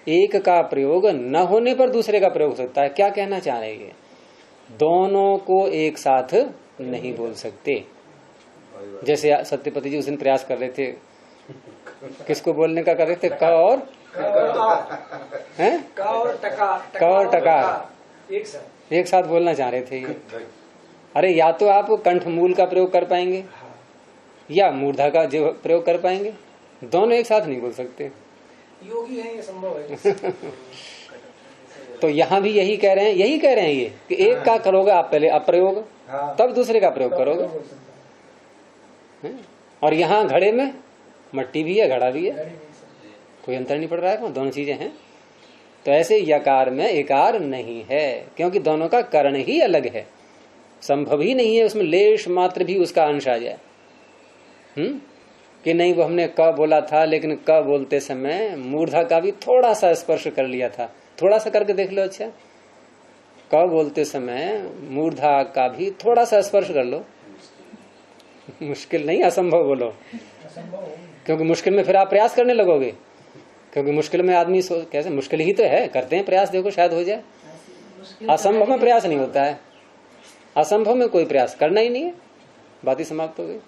एक का प्रयोग न होने पर दूसरे का प्रयोग हो सकता है। क्या कहना चाह रहे हैं? दोनों को एक साथ नहीं बोल सकते। जैसे सत्यपति जी उस दिन प्रयास कर रहे थे, किसको बोलने का कर रहे थे? क और क और टकार एक साथ बोलना चाह रहे थे ये। अरे या तो आप कंठ मूल का प्रयोग कर पाएंगे या मूर्धा का जो प्रयोग कर पाएंगे, दोनों एक साथ नहीं बोल सकते। योगी है, ये संभव है। तो यहाँ भी यही कह रहे हैं ये कि एक का करोगे आप पहले अप्रयोग, तब दूसरे का प्रयोग करोगे। और यहाँ घड़े में मट्टी भी है, घड़ा भी है, कोई अंतर नहीं पड़ रहा है, दोनों चीजें हैं। तो ऐसे यकार में एकार नहीं है, क्योंकि दोनों का कर्ण ही अलग है। संभव ही नहीं है उसमें लेश मात्र भी उसका अंश आ जाए। कि नहीं, वो हमने क बोला था, लेकिन क बोलते समय मूर्धा का भी थोड़ा सा स्पर्श कर लिया था। थोड़ा सा करके देख लो। अच्छा, क बोलते समय मूर्धा का भी थोड़ा सा स्पर्श कर लो। मुश्किल नहीं, असंभव बोलो, क्योंकि मुश्किल में फिर आप प्रयास करने लगोगे, क्योंकि मुश्किल में आदमी कैसे, मुश्किल ही तो है, करते हैं प्रयास, देखो शायद हो जाए। असंभव में प्रयास नहीं होता है, असंभव में कोई प्रयास करना ही नहीं है, बात ही समाप्त हो गई।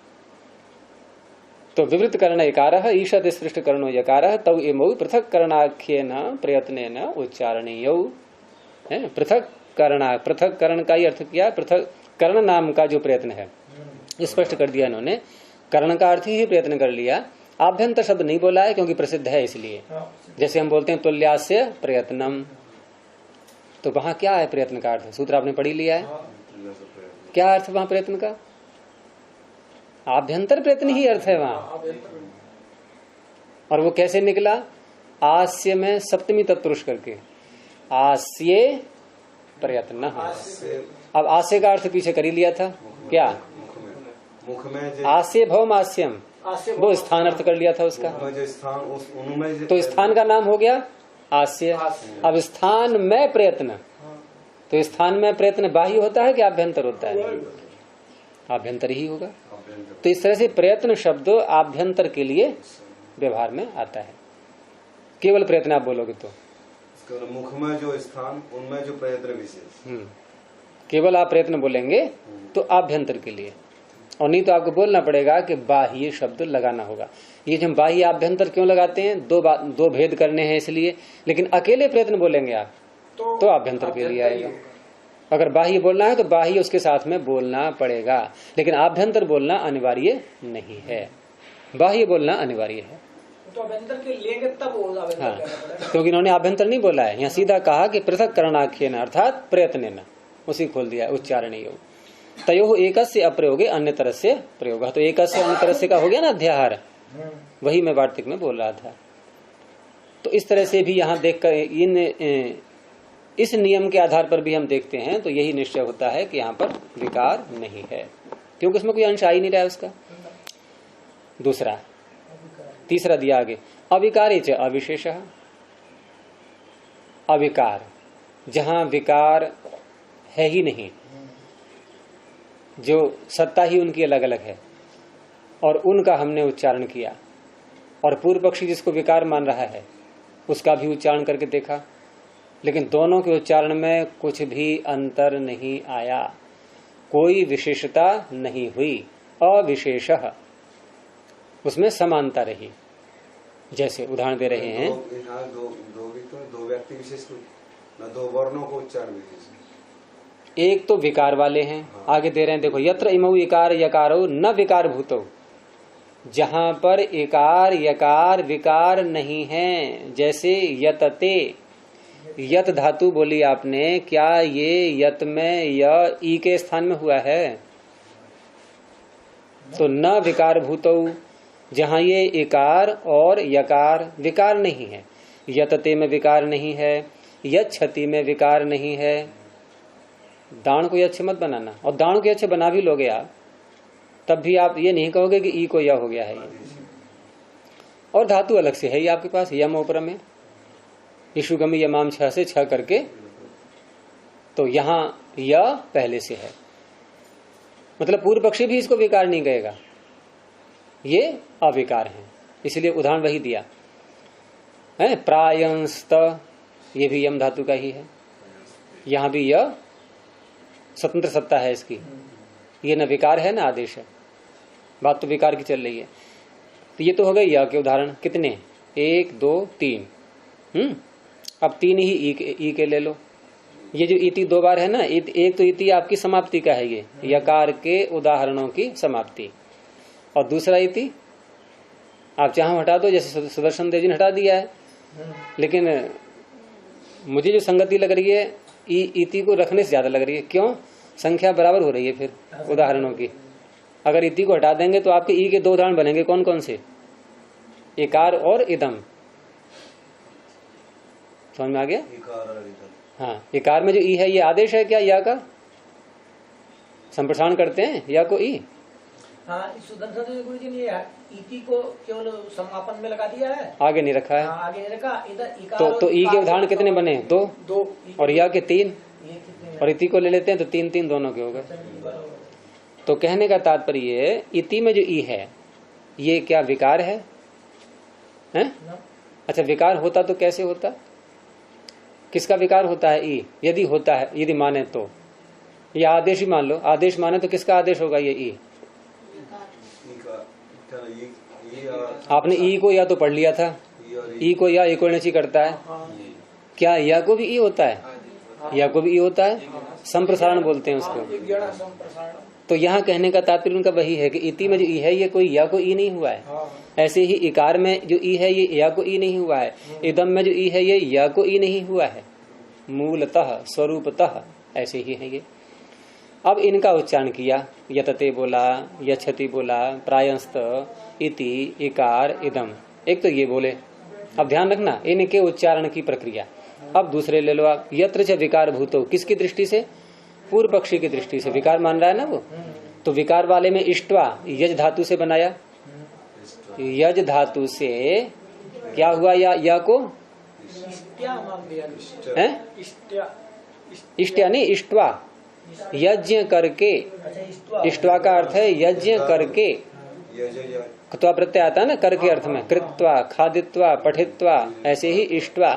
तो विवृत कर्ण एकारः ईषद स्पृष्ट कर्णो यकारः तौ एमौ पृथक करणाख्येन प्रयत्नेन उच्चारणीयौ। पृथक कर्ण का ही अर्थ किया, पृथक कर्ण नाम का जो प्रयत्न है स्पष्ट कर दिया इन्होंने, कर्ण का अर्थ ही प्रयत्न कर लिया। आभ्यंतर शब्द नहीं बोला है क्योंकि प्रसिद्ध है इसलिए। जैसे हम बोलते हैं तुल्यास्य प्रयत्नम, तो वहां क्या है प्रयत्न का अर्थ, सूत्र आपने पढ़ी लिया है, क्या अर्थ वहां प्रयत्न का, आभ्यंतर प्रयत्न ही अर्थ है वहां। और वो कैसे निकला, आस्य में सप्तमी तत्पुरुष करके, आस्ये प्रयत्न। अब आस्य का अर्थ पीछे कर ही लिया था, क्या मुख में आस्य भवम आस्यम, वो स्थान अर्थ कर लिया था उसका, तो स्थान का नाम हो गया आस्य। अब स्थान में प्रयत्न, तो स्थान में प्रयत्न बाह्य होता है कि आभ्यंतर होता है, आभ्यंतर ही होगा। तो इस तरह से प्रयत्न शब्द आभ्यंतर के लिए व्यवहार में आता है। केवल प्रयत्न आप बोलोगे तो मुख में जो स्थान, उनमें जो प्रयत्न विशेष, केवल आप प्रयत्न बोलेंगे तो आभ्यंतर के लिए, और नहीं तो आपको बोलना पड़ेगा कि बाह्य शब्द लगाना होगा। ये जो बाह्य आभ्यंतर क्यों लगाते हैं, दो भेद करने हैं इसलिए। लेकिन अकेले प्रयत्न बोलेंगे आप तो आभ्यंतर के लिए आएगा। अगर बाह्य बोलना है तो बाह्य उसके साथ में बोलना पड़ेगा, लेकिन आभ्यंतर बोलना अनिवार्य नहीं है, बाह्य बोलना अनिवार्य है। तो आभ्यंतर के लेंगे तब हाँ, क्योंकि इन्होंने आभ्यंतर नहीं बोला है, यहाँ सीधा कहा कि पृथक करणाख्येन अर्थात प्रयत्नेन, उसी खोल दिया उच्चारणीय। तयोः एकस्य अप्रयोगे अन्य तरह से प्रयोग, तो एकस्य अन्य तरह से का हो गया ना अध्याहार, वही मैं वार्तिक में बोल रहा था। तो इस तरह से भी यहाँ देखकर इस नियम के आधार पर भी हम देखते हैं तो यही निश्चय होता है कि यहाँ पर विकार नहीं है, क्योंकि उसमें कोई अंश आ ही नहीं रहा है उसका। दूसरा, तीसरा दिया आगे, अविकारे च अविशेषः। अविकार, जहां विकार है ही नहीं, जो सत्ता ही उनकी अलग अलग है और उनका हमने उच्चारण किया, और पूर्व पक्षी जिसको विकार मान रहा है उसका भी उच्चारण करके देखा, लेकिन दोनों के उच्चारण में कुछ भी अंतर नहीं आया, कोई विशेषता नहीं हुई, अविशेषः, उसमें समानता रही। जैसे उदाहरण दे रहे हैं, दो व्यक्ति विशेष, दो वर्णों को उच्चारण विशेष, एक तो विकार वाले हैं। हाँ। आगे दे रहे हैं, देखो, यत्र इमौ इकार यकारो न विकार भूतो, जहां पर इकार यकार विकार नहीं है। जैसे यतते, यत धातु बोली आपने, क्या ये यत में य ई के स्थान में हुआ है? तो न विकार भूतो, जहां ये इकार और यकार विकार नहीं है। यतते में विकार नहीं है, यच्छति में विकार नहीं है। दाण को अच्छे मत बनाना, और दाण को अच्छे बना भी लोगे आप, तब भी आप ये नहीं कहोगे कि ई को या हो गया है ये। और धातु अलग से है ये आपके पास, यम ऊपर में इशुगमी यमाम छह से छह करके, तो यहां य पहले से है, मतलब पूर्व पक्षी भी इसको विकार नहीं कहेगा, ये अविकार है। इसलिए उदाहरण वही दिया है, प्रायंस्त, ये भी यम धातु का ही है, यहां भी य स्वतंत्र सत्ता है इसकी, ये न विकार है न आदेश है, बात तो विकार की चल रही है। तो ये तो हो गई य के उदाहरण, कितने, 1 2 3। अब 3 ही ई के ले लो। ये जो इति 2 बार है ना, एक तो इति आपकी समाप्ति का है, ये यकार के उदाहरणों की समाप्ति, और दूसरा इति आप चाहो हटा दो, जैसे सुदर्शन देव जी ने हटा दिया है, लेकिन मुझे जो संगति लग रही है इति को रखने से ज्यादा लग रही है। क्यों? संख्या बराबर हो रही है फिर उदाहरणों की। अगर इति को हटा देंगे तो आपके ई के 2 उदाहरण बनेंगे, कौन कौन से? इकार और इदम। समझ में आ गया? हाँ, इकार में जो ई है ये आदेश है क्या या का? संप्रसारण करते हैं या को ई। हाँ, सुदर्शन गुरु जी ने इति को केवल समापन में लगा दिया है, आगे नहीं रखा है। आगे नहीं रखा। इधर तो ई के उदाहरण कितने बने? 2 और या के 3। और इति को ले लेते हैं तो 3 दोनों के हो गए। तो कहने का तात्पर्य इति में जो ई है ये क्या विकार है? अच्छा, विकार होता तो कैसे होता? किसका विकार होता है? ई यदि होता है, यदि माने तो, या आदेश ही मान लो, आदेश माने तो किसका आदेश होगा? ये ई। आपने ई को या तो पढ़ लिया था, ई को या एकोणची करता है, क्या या को भी ई होता है? या को भी ई होता है, संप्रसारण बोलते हैं उसको। तो यहाँ कहने का तात्पर्य उनका वही है कि इति में जो ई है ये कोई या को ई नहीं हुआ है। ऐसे ही इकार में जो ई है ये या को ई नहीं हुआ है। इदम में जो ई है ये या को ई नहीं हुआ है, मूलतः स्वरूपतः ऐसे ही है ये। अब इनका उच्चारण किया, यतते बोला, यच्छति बोला, प्रायस्त, इति, इकार, इदम, एक तो ये बोले। अब ध्यान रखना इनके उच्चारण की प्रक्रिया। अब दूसरे ले लो आप, यत्र च विकार भूतो, किसकी दृष्टि से? पूर्व पक्षी की दृष्टि से। विकार मान रहा है ना वो, तो विकार वाले में इष्ट्वा यज धातु से बनाया, यज धातु से क्या हुआ? या को इष्ट्या नहीं, इष्ट्वा, यज्ञ करके। इष्ट्वा का अर्थ है यज्ञ करके, क्त्वा प्रत्यय आता है ना करके अर्थ में, कृत्वा, खादित्वा, पठित्वा, ऐसे ही इष्ट्वा।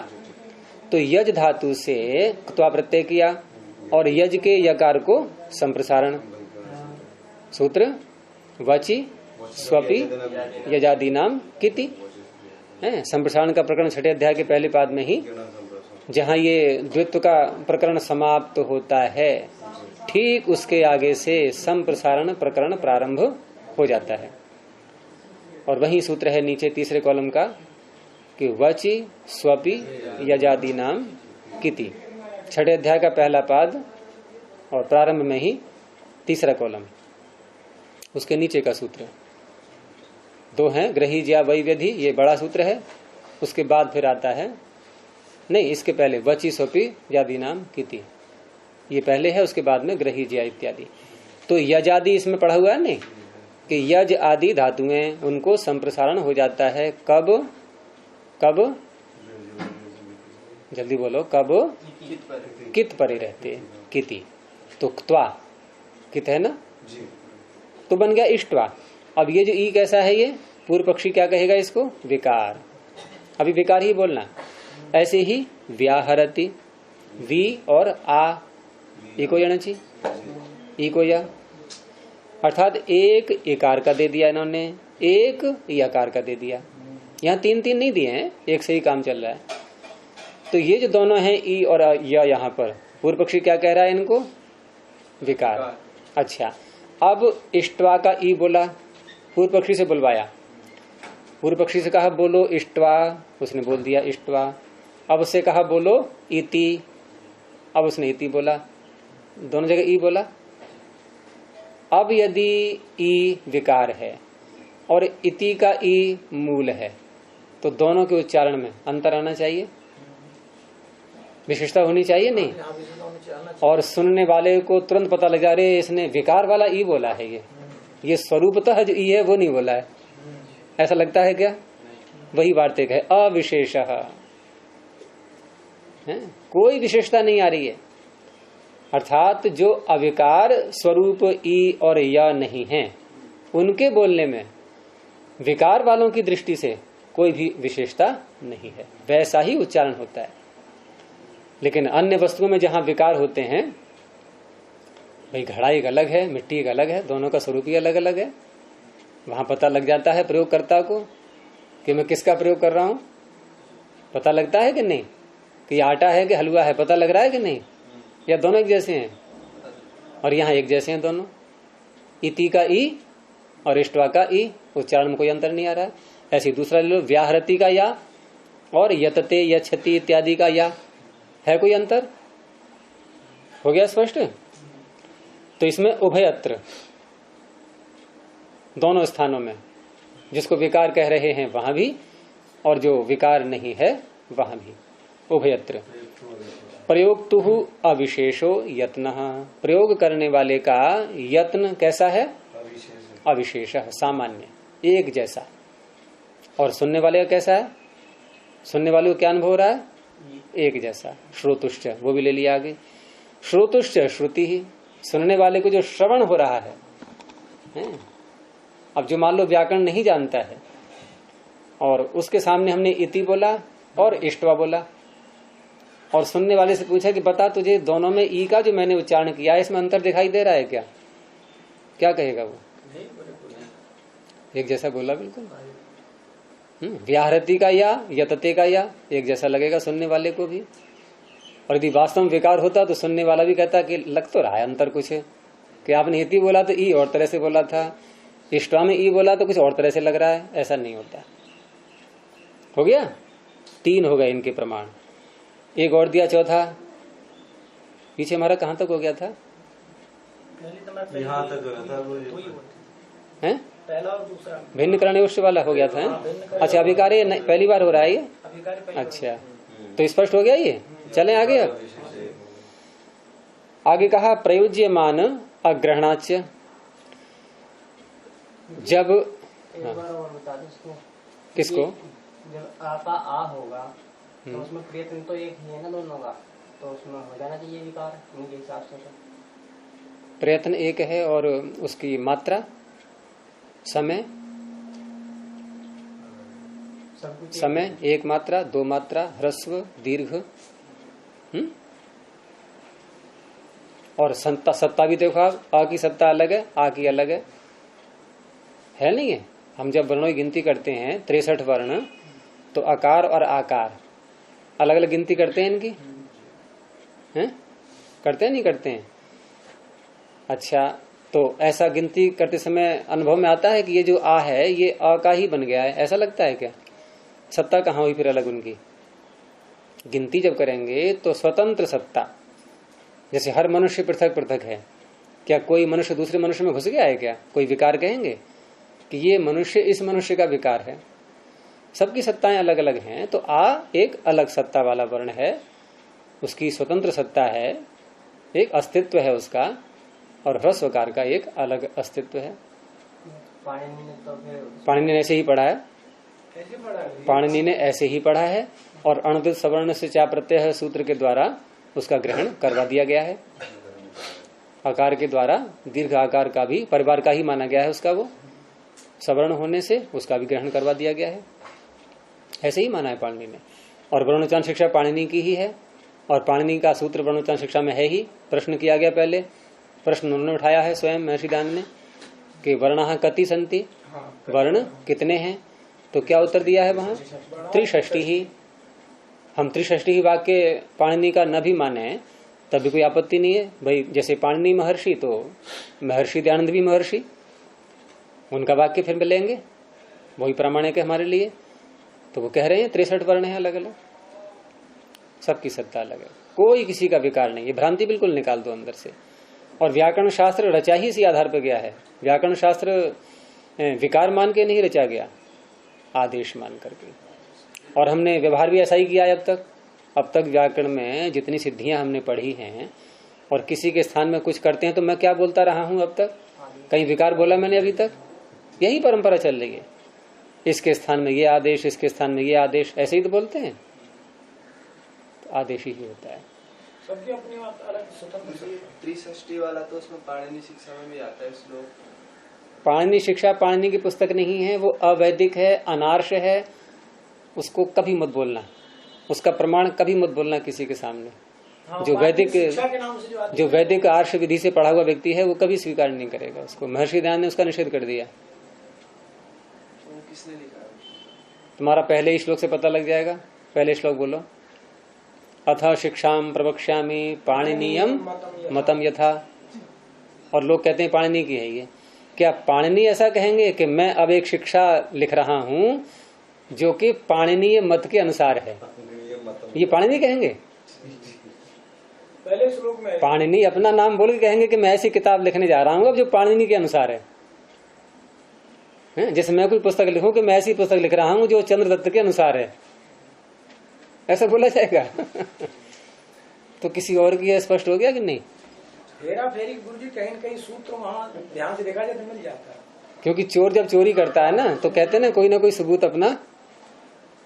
तो यज धातु से क्त्वा प्रत्यय किया और यज के यकार को संप्रसारण। सूत्र वचि स्वपि यजादि नाम किति है। संप्रसारण का प्रकरण 6 अध्याय के पहले पाद में ही, जहाँ ये द्वित्व का प्रकरण समाप्त होता है, ठीक उसके आगे से संप्रसारण प्रकरण प्रारंभ हो जाता है। और वही सूत्र है नीचे तीसरे कॉलम का कि वचि स्वपि यजादि नाम किति, 6 अध्याय का पहला पाद और प्रारंभ में ही तीसरा कॉलम, उसके नीचे का सूत्र 2 है। ग्रहीज्या वैव्यधि, ये बड़ा सूत्र है। उसके बाद फिर आता है, नहीं इसके पहले वचि स्वपि यजादि नाम किति, ये पहले है। उसके बाद में ग्रहीज्या इत्यादि। तो यजादि इसमें पढ़ा हुआ है नहीं कि यज आदि धातुएं उनको संप्रसारण हो जाता है। कब कब? जल्दी बोलो, कब? कित परे रहते, किति। तो क्त्वा कित है ना, तो बन गया इष्ट्वा। अब ये जो ई कैसा है, ये पूर्व पक्षी क्या कहेगा इसको? विकार। अभी विकार ही बोलना। ऐसे ही व्याहरति, वी और आ, ई को जाना चाहिए, ई को या, अर्थात एक इकार का दे दिया इन्होंने, एक यकार का दे दिया। यहाँ 3 नहीं दिए हैं, एक से ही काम चल रहा है। तो ये जो दोनों हैं ई और या, यहाँ पर पूर्व पक्षी क्या कह रहा है इनको? विकार। अच्छा, अब इष्ट्वा का ई बोला, पूर्व पक्षी से बुलवाया, पूर्व पक्षी से कहा बोलो इष्ट्वा, उसने बोल दिया इष्ट्वा। अब उससे कहा बोलो इति, अब उसने इति बोला, दोनों जगह ई बोला। अब यदि ई विकार है और इति का ई मूल है तो दोनों के उच्चारण में अंतर आना चाहिए, विशेषता होनी चाहिए नहीं? और सुनने वाले को तुरंत पता लग जा रहे इसने विकार वाला ई बोला है, ये स्वरूपतः जो ई है वो नहीं बोला है। ऐसा लगता है क्या? वही वार्तिक है, अविशेष है, कोई विशेषता नहीं आ रही है। अर्थात जो अविकार स्वरूप ई और या नहीं है उनके बोलने में विकार वालों की दृष्टि से कोई भी विशेषता नहीं है, वैसा ही उच्चारण होता है। लेकिन अन्य वस्तुओं में जहां विकार होते हैं, भाई घड़ा एक अलग है, मिट्टी एक अलग है, दोनों का स्वरूप ही अलग अलग है, वहां पता लग जाता है प्रयोगकर्ता को कि मैं किसका प्रयोग कर रहा हूं। पता लगता है कि नहीं कि आटा है कि हलवा है? पता लग रहा है कि नहीं? या दोनों एक जैसे हैं? और यहाँ एक जैसे हैं दोनों। इति का ई और इष्ट्वा का ई, उच्चारण में कोई अंतर नहीं आ रहा है। ऐसे दूसरा ले लो, व्याहरति का या और यतते यच्छति इत्यादि का या, है कोई अंतर? हो गया स्पष्ट? तो इसमें उभयत्र, दोनों स्थानों में, जिसको विकार कह रहे हैं वहां भी और जो विकार नहीं है वहां भी, उभयत्र। प्रयोक्तुः अविशेषो यत्न, प्रयोग करने वाले का यत्न कैसा है? अविशेष, सामान्य, एक जैसा। और सुनने वाले का कैसा है? सुनने वाले को क्या अनुभव हो रहा है? एक जैसा। श्रोतुश्च, वो भी ले लिया आगे। श्रोतुश्च श्रुति ही, सुनने वाले को जो श्रवण हो रहा है। अब जो मान लो व्याकरण नहीं जानता है और उसके सामने हमने इति बोला और इष्टवा बोला और सुनने वाले से पूछा कि बता तुझे दोनों में ई का जो मैंने उच्चारण किया है इसमें अंतर दिखाई दे रहा है क्या? क्या कहेगा वो? एक जैसा बोला बिल्कुल। व्याहृति का या यतते का या एक जैसा लगेगा सुनने वाले को भी। और यदि वास्तव में विकार होता तो सुनने वाला भी कहता कि लग तो रहा है अंतर कुछ है, कि आपने इति बोला तो ई और तरह से बोला था, इष्टवा में ई बोला तो कुछ और तरह से लग रहा है। ऐसा नहीं होता। हो गया, 3 हो गए इनके प्रमाण। एक और दिया चौथा, पीछे हमारा कहां तक हो गया था? यहाँ तक है पहला और दूसरा भिन्न करणयोश्य वाला हो गया था। अच्छा, अभिकार्य पहली बार हो रहा है ये? अच्छा, तो स्पष्ट हो गया ये। चलें आगे। अब आगे कहा प्रयोज्यमान अग्रहणाच्य। जब एक बार और बता दो इसको। किसको? जब आ का आ होगा तो उसमें प्रयत्न तो एक ही है ना दोनों का, तो उसमें हो जाना चाहिए विकार उनके हिसाब से। तो प्रयत्न एक है और उसकी मात्रा समय समय एक मात्रा, 2 मात्रा, ह्रस्व, दीर्घ। और सत्ता भी देखो आप, आ की सत्ता अलग है, आ की अलग है नहीं है? हम जब वर्णों की गिनती करते हैं 63 वर्ण, तो आकार और आकार अलग अलग गिनती करते हैं इनकी, हैं? करते हैं नहीं करते हैं? अच्छा, तो ऐसा गिनती करते समय अनुभव में आता है कि ये जो आ है ये आ का ही बन गया है, ऐसा लगता है क्या? सत्ता कहाँ हुई फिर अलग उनकी? गिनती जब करेंगे तो स्वतंत्र सत्ता, जैसे हर मनुष्य पृथक पृथक है, क्या कोई मनुष्य दूसरे मनुष्य में घुस गया है क्या? कोई विकार कहेंगे कि ये मनुष्य इस मनुष्य का विकार है? सबकी सत्ताएं अलग अलग हैं। तो आ एक अलग सत्ता वाला वर्ण है, उसकी स्वतंत्र सत्ता है, एक अस्तित्व है उसका, और ह्रस्वकार का एक अलग अस्तित्व है। पाणिनि ने ऐसे ही पढ़ा है, पाणिनि ने ऐसे ही पढ़ा है और अणुदित सवर्ण से चा प्रत्यय है सूत्र के द्वारा उसका ग्रहण करवा दिया गया है। आकार के द्वारा दीर्घ आकार का भी परिवार का ही माना गया है उसका, वो सवर्ण होने से उसका भी ग्रहण करवा दिया गया है। ऐसे ही माना है पाणिनि ने। और वर्णोच्चारण शिक्षा पाणिनि की ही है और पाणिनि का सूत्र वर्णोच्चारण शिक्षा में है ही। प्रश्न किया गया, पहले प्रश्न उन्होंने उठाया है स्वयं महर्षि दान ने कि वर्णः कति सन्ति, वर्ण कितने हैं? तो क्या उत्तर दिया है वहां? 63 ही। हम 63 ही वाक्य पाणिनि का न भी माने तब भी कोई आपत्ति नहीं है भाई। जैसे पाणिनि महर्षि तो महर्षि दयानंद भी महर्षि, उनका वाक्य फिर मिलेंगे, वही प्रामाणिक है हमारे लिए। तो वो कह रहे हैं 63 वर्ण है अलग अलग, सबकी सत्ता अलग है, कोई किसी का विकार नहीं। ये भ्रांति बिल्कुल निकाल दो अंदर से। और व्याकरण शास्त्र रचा ही इसी आधार पर गया है। व्याकरण शास्त्र विकार मान के नहीं रचा गया, आदेश मान करके। और हमने व्यवहार भी ऐसा ही किया है अब तक व्याकरण में जितनी सिद्धियां हमने पढ़ी हैं और किसी के स्थान में कुछ करते हैं तो मैं क्या बोलता रहा हूं अब तक? कहीं विकार बोला मैंने अभी तक? यही परंपरा चल रही है। इसके स्थान में ये आदेश, इसके स्थान में ये आदेश, ऐसे ही तो बोलते हैं। तो आदेश ही होता है। सबकी अपनी बात अलग स्वतंत्र। 63 वाला तो उसमें पाणिनि शिक्षा में भी आता है श्लोक। पाणिनि शिक्षा पाणिनि की पुस्तक नहीं है, वो अवैदिक है, अनार्ष है। उसको कभी मत बोलना, उसका प्रमाण कभी मत बोलना किसी के सामने। हाँ, जो वैदिक आर्ष विधि से पढ़ा हुआ व्यक्ति है वो कभी स्वीकार नहीं करेगा उसको। महर्षि दयानंद ने उसका निषेध कर दिया। तो किसने लिखा? तुम्हारा पहले ही श्लोक से पता लग जाएगा। पहले श्लोक बोलो। अथ शिक्षाम प्रवक्ष्यामि पाणिनीयम मतम यथा। और लोग कहते हैं पाणिनि की है ये। क्या पाणिनि ऐसा कहेंगे कि मैं अब एक शिक्षा लिख रहा हूं जो कि पाणिनीय मत के अनुसार है? ये पाणिनि कहेंगे? पहले श्लोक में पाणिनि अपना नाम बोल के कहेंगे कि मैं ऐसी किताब लिखने जा रहा हूं अब जो पाणिनि के अनुसार है। जैसे मैं कोई पुस्तक लिखूं कि मैं ऐसी पुस्तक लिख रहा हूं जो चंद्रदत्त के अनुसार है, ऐसा बोला जाएगा? तो किसी और की स्पष्ट हो गया कि नहीं? हेरा फेरी गुरु जी कहीं न कहीं सूत्र वहाँ ध्यान से देखा जाए तो मिल जाता है। क्योंकि चोर जब चोरी करता है ना तो कहते हैं ना कोई सबूत अपना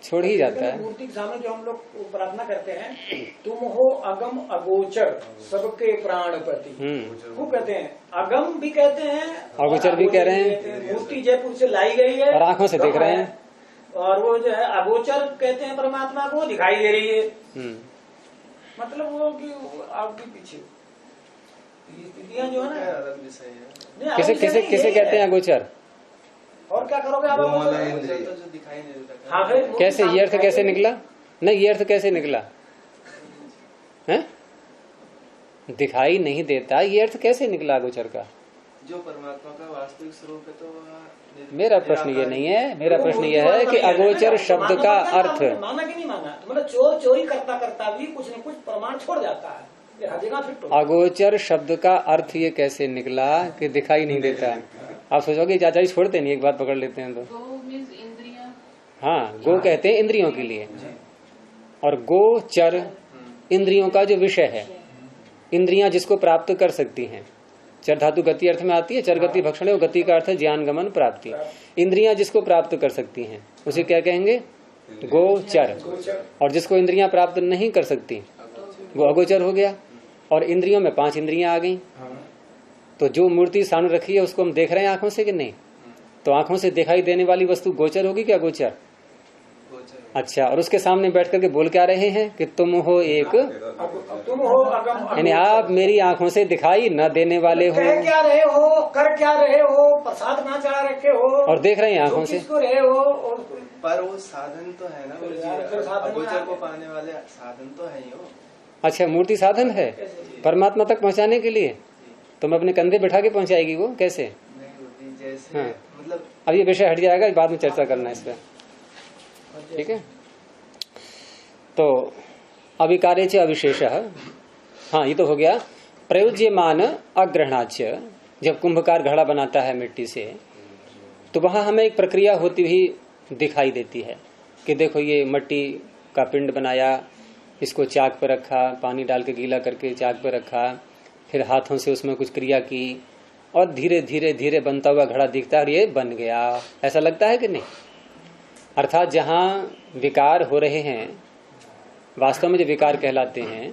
छोड़ ही जाता है। मूर्ति के सामने जो हम लोग प्रार्थना करते हैं, तुम हो अगम अगोचर सबके प्राणपति, वो कहते हैं, अगम भी कहते हैं, अगोचर भी कह रहे हैं। मूर्ति जयपुर से लाई गई है और आंखों से देख रहे हैं, और वो जो है अगोचर कहते हैं परमात्मा को, दिखाई दे रही है। मतलब वो कि आपके पीछे स्थितियां जो है ना, अलग विषय है। किसे कहते हैं अगोचर? और क्या करोगे आप? जो दिखाई नहीं देता। हाँ, फिर कैसे, ये अर्थ कैसे निकला? नहीं, ये अर्थ कैसे निकला है? दिखाई नहीं देता, ये अर्थ कैसे निकला अगोचर का? जो परमात्मा का वास्तविक स्वरूप है, तो मेरा प्रश्न ये नहीं है, मेरा प्रश्न ये है कि अगोचर शब्द का अर्थ, माना कि नहीं माना, मतलब चोर चोरी करता करता भी कुछ न कुछ प्रमाण छोड़ जाता है, अगोचर शब्द का अर्थ ये कैसे निकला कि दिखाई नहीं देता? आप सोचोगे चाचा जी छोड़ते नहीं, एक बात पकड़ लेते हैं तो। हाँ, गो कहते हैं इंद्रियों के लिए, और गोचर इंद्रियों का जो विषय है, इंद्रियां जिसको प्राप्त कर सकती हैं। चर धातु गति अर्थ में आती है, चर गति भक्षण है, गति का अर्थ है ज्ञान गमन प्राप्ति। इंद्रियां जिसको प्राप्त कर सकती हैं उसे क्या कहेंगे? गोचर। और जिसको इंद्रियां प्राप्त नहीं कर सकती वो अगोचर हो गया। और इंद्रियों में 5 इंद्रियां आ गई, तो जो मूर्ति सामने रखी है उसको हम देख रहे हैं आंखों से कि नहीं? तो आंखों से दिखाई देने वाली वस्तु गोचर होगी क्या? गोचर। अच्छा, और उसके सामने बैठ करके बोल क्या रहे हैं कि तुम हो एक, तुम हो अगम, यानी आप मेरी आंखों से दिखाई न देने वाले हो, कह क्या रहे हो, कर क्या रहे हो, प्रसाद ना चढ़ा रखे हो, और देख रहे हैं आंखों से रहे हो। और पर वो साधन तो है ना, अगोचर को पाने वाले साधन तो है ही हो। अच्छा, मूर्ति साधन है परमात्मा तक पहुंचाने के लिए, तुम अपने कंधे बैठा के पहुंचाएगी वो कैसे? जैसे हाँ। मतलब अब ये विषय हट जाएगा, बाद में चर्चा करना है इस पर, ठीक है? तो अविकारे च अविशेष, हाँ ये तो हो गया। प्रयुज्यमान अग्रहणाच्य, जब कुंभकार घड़ा बनाता है मिट्टी से, तो वहां हमें एक प्रक्रिया होती हुई दिखाई देती है कि देखो ये मिट्टी का पिंड बनाया, इसको चाक पर रखा, पानी डाल के गीला करके चाक पर रखा, फिर हाथों से उसमें कुछ क्रिया की, और धीरे धीरे धीरे बनता हुआ घड़ा दिखता है और ये बन गया। ऐसा लगता है कि नहीं? अर्थात जहाँ विकार हो रहे हैं, वास्तव में जो विकार कहलाते हैं,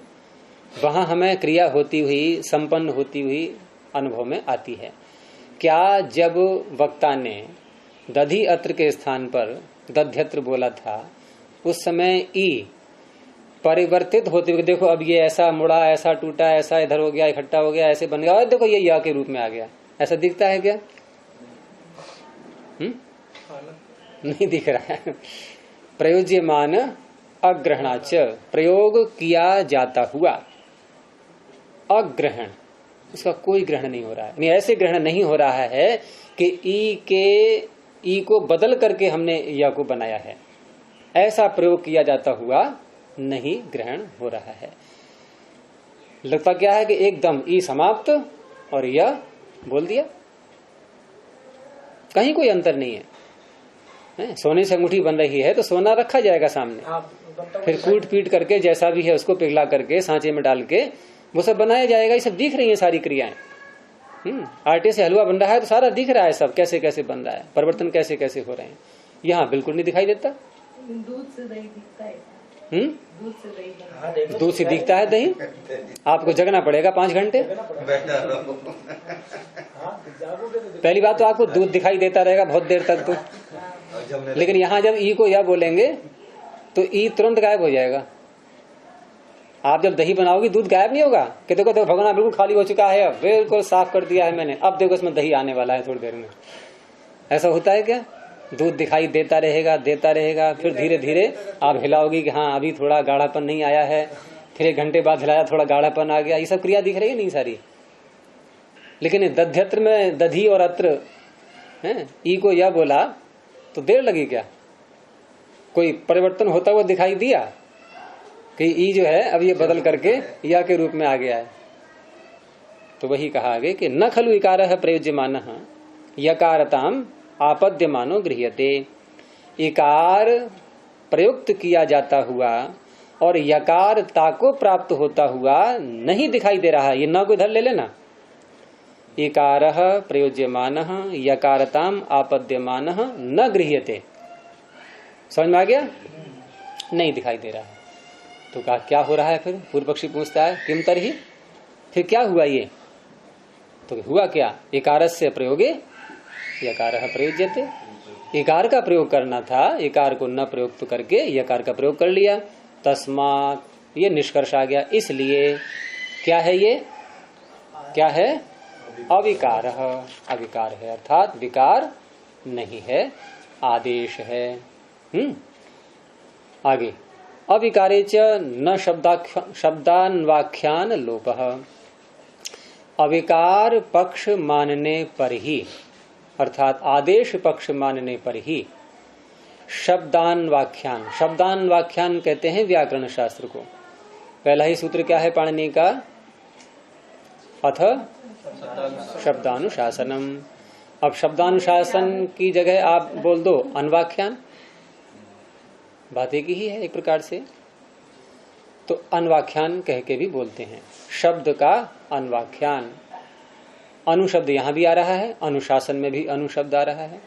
वहां हमें क्रिया होती हुई, संपन्न होती हुई अनुभव में आती है। क्या जब वक्ता ने दधि अत्र के स्थान पर दध्यत्र बोला था, उस समय ई परिवर्तित होते हुए, देखो अब ये ऐसा मुड़ा, ऐसा टूटा, ऐसा इधर हो गया, इकट्ठा हो गया, ऐसे बन गया, और देखो ये या के रूप में आ गया, ऐसा दिखता है क्या? नहीं दिख रहा है। प्रयोज्यमान अग्रहणाच, प्रयोग किया जाता हुआ, अग्रहण, उसका कोई ग्रहण नहीं हो रहा है। नहीं, ऐसे ग्रहण नहीं हो रहा है कि ई को बदल करके हमने या को बनाया है, ऐसा प्रयोग किया जाता हुआ नहीं ग्रहण हो रहा है। लगता क्या है कि एकदम ई समाप्त और यह बोल दिया, कहीं कोई अंतर नहीं है। सोने से अंगूठी बन रही है तो सोना रखा जाएगा सामने, फिर कूट पीट करके जैसा भी है उसको पिघला करके सांचे में डाल के वो सब बनाया जाएगा। ये सब दिख रही है सारी क्रियाएं। आटे से हलवा बन रहा है तो सारा दिख रहा है, सब कैसे कैसे बन रहा है, परिवर्तन कैसे कैसे हो रहे हैं। यहाँ बिल्कुल नहीं दिखाई देता। दूध से दही दिखता है। दूध से दिखता है दही? आपको जगना पड़ेगा 5 घंटे। पहली बात तो आपको दूध दिखाई देता रहेगा बहुत देर तक तो, लेकिन यहाँ जब ई को या बोलेंगे तो ई तुरंत गायब हो जाएगा। आप जब दही बनाओगे दूध गायब नहीं होगा कि देखो देखो भगोना बिल्कुल खाली हो चुका है, अब बिल्कुल साफ कर दिया है मैंने, अब देखो इसमें दही आने वाला है थोड़ी देर में। ऐसा होता है क्या? दूध दिखाई देता रहेगा, फिर धीरे धीरे आप हिलाओगी कि हाँ अभी थोड़ा गाढ़ापन नहीं आया है, फिर 1 घंटे बाद हिलाया थोड़ा गाढ़ापन आ गया। ये सब क्रिया दिख रही है नहीं सारी। लेकिन दध्यत्र में दधी और अत्र है, ई को या बोला तो देर लगी क्या? कोई परिवर्तन होता हुआ दिखाई दिया कि ई जो है अब ये बदल करके या के रूप में आ गया है। तो वही कहा आगे कि न खलु इकार है प्रयोज्यमान यकारताम आपद्यमानो गृह्यते। इकार प्रयुक्त किया जाता हुआ और यकारता को प्राप्त होता हुआ नहीं दिखाई दे रहा है। ये न को इधर ले लेना। इकार प्रयोज्यमान यकारताम आपद्यमान न गृह्यते। समझ में आ गया? नहीं दिखाई दे रहा है। तो कहा क्या हो रहा है फिर? पूर्व पक्षी पूछता है किम तरही, फिर क्या हुआ ये? तो हुआ क्या? इकारस्य प्रयोगे यकारः प्रयुज्यते। इकार का प्रयोग करना था, इकार को न प्रयुक्त करके यकार का प्रयोग कर लिया, तस्मात् ये निष्कर्ष आ गया। इसलिए क्या है ये? क्या है? अविकार। अविकार है अर्थात विकार नहीं है, आदेश है। आगे अविकारे च न शब्दान्वाख्यान लोपः। अविकार पक्ष मानने पर ही अर्थात आदेश पक्ष मानने पर ही शब्दान्वाख्यान, शब्दान्वाख्यान कहते हैं व्याकरण शास्त्र को। पहला ही सूत्र क्या है पाणिनि का? अथ शब्दानुशासनम। अब शब्दानुशासन की जगह आप बोल दो अन्वाख्यान, बात एक ही है एक प्रकार से। तो अन्वाख्यान कह के भी बोलते हैं, शब्द का अन्वाख्यान। अनुशब्द यहां भी आ रहा है, अनुशासन में भी अनुशब्द आ रहा है।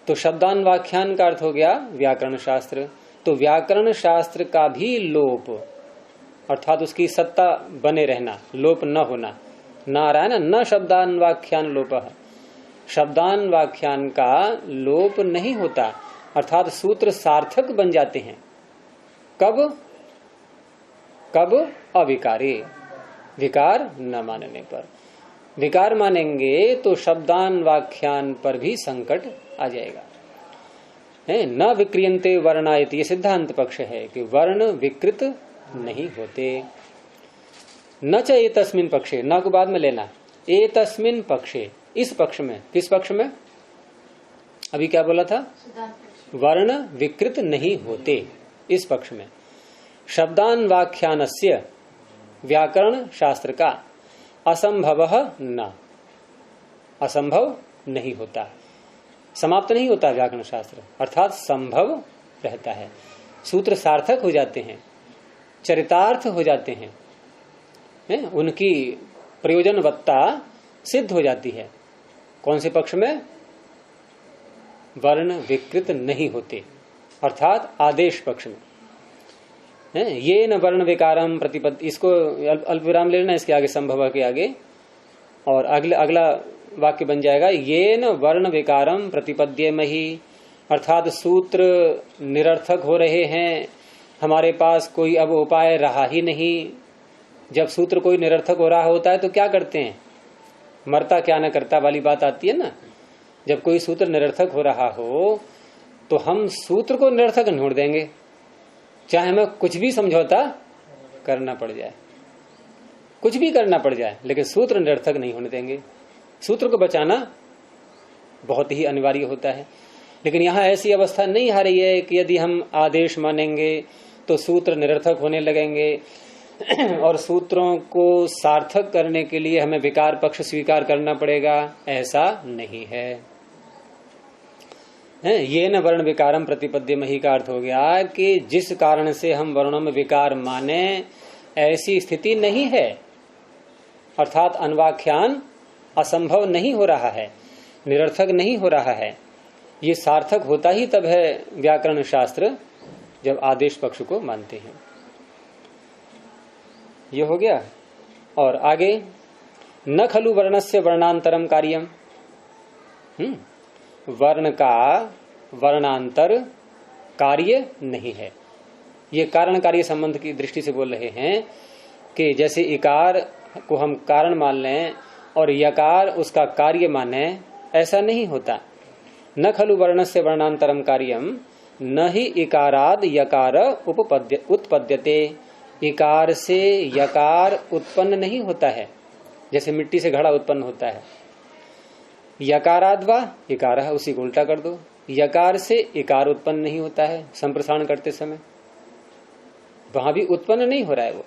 तो शब्दान्वाख्यान का अर्थ हो गया व्याकरण शास्त्र। तो व्याकरण शास्त्र का भी लोप अर्थात उसकी सत्ता बने रहना, लोप न होना, न आ रहा है ना, न शब्दान्वाख्यान लोपः। शब्दान्वाख्यान का लोप नहीं होता अर्थात सूत्र सार्थक बन जाते हैं। कब? कब? अविकारे, विकार न मानने पर। विकार मानेंगे तो शब्दान्वाख्यान पर भी संकट आ जाएगा। न विक्रियन्ते वर्णायति, ये सिद्धांत पक्ष है कि वर्ण विकृत नहीं होते। न च एतस्मिन् पक्षे, न को बाद में लेना, एतस्मिन् पक्षे, इस पक्ष में। किस पक्ष में? अभी क्या बोला था? वर्ण विकृत नहीं होते, इस पक्ष में। शब्दान्वाख्यानस्य, व्याकरण शास्त्र का, असंभव न, असंभव नहीं होता, समाप्त नहीं होता व्याकरण शास्त्र अर्थात संभव रहता है। सूत्र सार्थक हो जाते हैं, चरितार्थ हो जाते हैं, उनकी प्रयोजनवत्ता सिद्ध हो जाती है। कौन से पक्ष में? वर्ण विकृत नहीं होते अर्थात आदेश पक्ष में। ये न वर्ण विकारम प्रतिपद, इसको अल्प विराम ले लेना इसके आगे, संभव के आगे, और अगला वाक्य बन जाएगा ये न वर्ण विकारम प्रतिपद्येमहि, अर्थात सूत्र निरर्थक हो रहे हैं, हमारे पास कोई अब उपाय रहा ही नहीं। जब सूत्र कोई निरर्थक हो रहा होता है तो क्या करते हैं? मरता क्या न करता वाली बात आती है ना। जब कोई सूत्र निरर्थक हो रहा हो तो हम सूत्र को निरर्थक ढूंढ देंगे, चाहे हमें कुछ भी समझौता करना पड़ जाए, कुछ भी करना पड़ जाए, लेकिन सूत्र निरर्थक नहीं होने देंगे। सूत्र को बचाना बहुत ही अनिवार्य होता है। लेकिन यहाँ ऐसी अवस्था नहीं आ रही है कि यदि हम आदेश मानेंगे तो सूत्र निरर्थक होने लगेंगे और सूत्रों को सार्थक करने के लिए हमें विकार पक्ष स्वीकार करना पड़ेगा, ऐसा नहीं है। ये न वर्ण विकारम प्रतिपद्येमहि का अर्थ हो गया कि जिस कारण से हम वर्णों में विकार माने ऐसी स्थिति नहीं है, अर्थात अन्वाख्यान असंभव नहीं हो रहा है, निरर्थक नहीं हो रहा है। ये सार्थक होता ही तब है व्याकरण शास्त्र जब आदेश पक्ष को मानते हैं। ये हो गया। और आगे न खलु वर्णस्य वर्णांतरम कार्यम, वर्ण का वर्णांतर कार्य नहीं है। ये कारण कार्य संबंध की दृष्टि से बोल रहे हैं कि जैसे इकार को हम कारण मान लें और यकार उसका कार्य माने, ऐसा नहीं होता। न खलु वर्णस्य वर्णांतरम कार्यम न ही इकाराद यकार उत्पद्यते, इकार से यकार उत्पन्न नहीं होता है, जैसे मिट्टी से घड़ा उत्पन्न होता है। यकाराद वा इकार, उसी को उल्टा कर दो, यकार से इकार उत्पन्न नहीं होता है संप्रसारण करते समय, वहां भी उत्पन्न नहीं हो रहा है वो।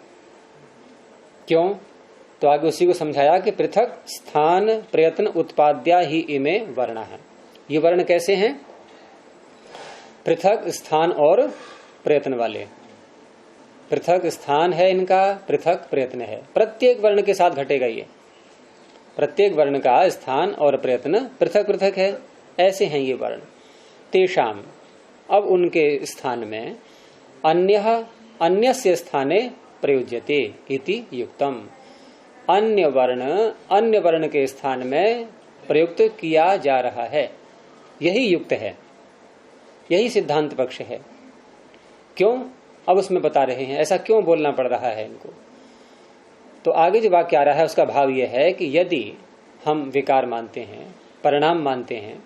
क्यों? तो आगे उसी को समझाया कि पृथक स्थान प्रयत्न उत्पाद्या ही इमे वर्ण है। ये वर्ण कैसे हैं? पृथक स्थान और प्रयत्न वाले। पृथक स्थान है इनका, पृथक प्रयत्न है। प्रत्येक वर्ण के साथ घटेगा ये, प्रत्येक वर्ण का स्थान और प्रयत्न पृथक पृथक है, ऐसे हैं ये वर्ण। तेषाम, अब उनके स्थान में अन्यस्य स्थाने प्रयुज्यते इति युक्तम। अन्य वर्ण के स्थान में प्रयुक्त किया जा रहा है, यही युक्त है, यही सिद्धांत पक्ष है। क्यों? अब उसमें बता रहे हैं ऐसा क्यों बोलना पड़ रहा है इनको। तो आगे जो वाक्य आ रहा है उसका भाव यह है कि यदि हम विकार मानते हैं, परिणाम मानते हैं,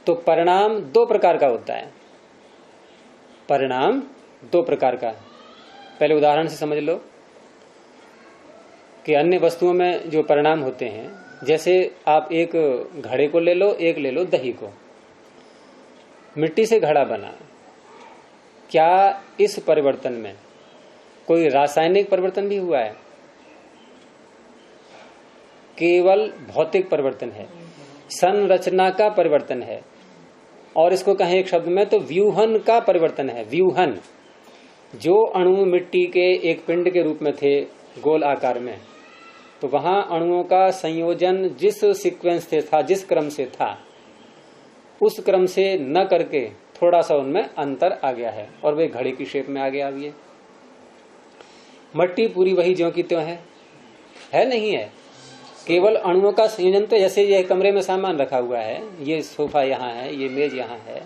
तो परिणाम दो प्रकार का होता है। परिणाम दो प्रकार का। पहले उदाहरण से समझ लो कि अन्य वस्तुओं में जो परिणाम होते हैं, जैसे आप एक घड़े को ले लो, एक ले लो दही को। मिट्टी से घड़ा बना, क्या इस परिवर्तन में कोई रासायनिक परिवर्तन भी हुआ है? केवल भौतिक परिवर्तन है, संरचना का परिवर्तन है, और इसको कहें एक शब्द में तो व्यूहन का परिवर्तन है। व्यूहन, जो अणु मिट्टी के एक पिंड के रूप में थे गोल आकार में, तो वहां अणुओं का संयोजन जिस सीक्वेंस से था, जिस क्रम से था, उस क्रम से न करके थोड़ा सा उनमें अंतर आ गया है और वे घड़ी की शेप में आ गया। अब ये मट्टी पूरी वही ज्यों की त्यों है नहीं है, केवल अणुओं का संयोजन। तो जैसे ये कमरे में सामान रखा हुआ है, ये सोफा यहाँ है, ये मेज यहाँ है,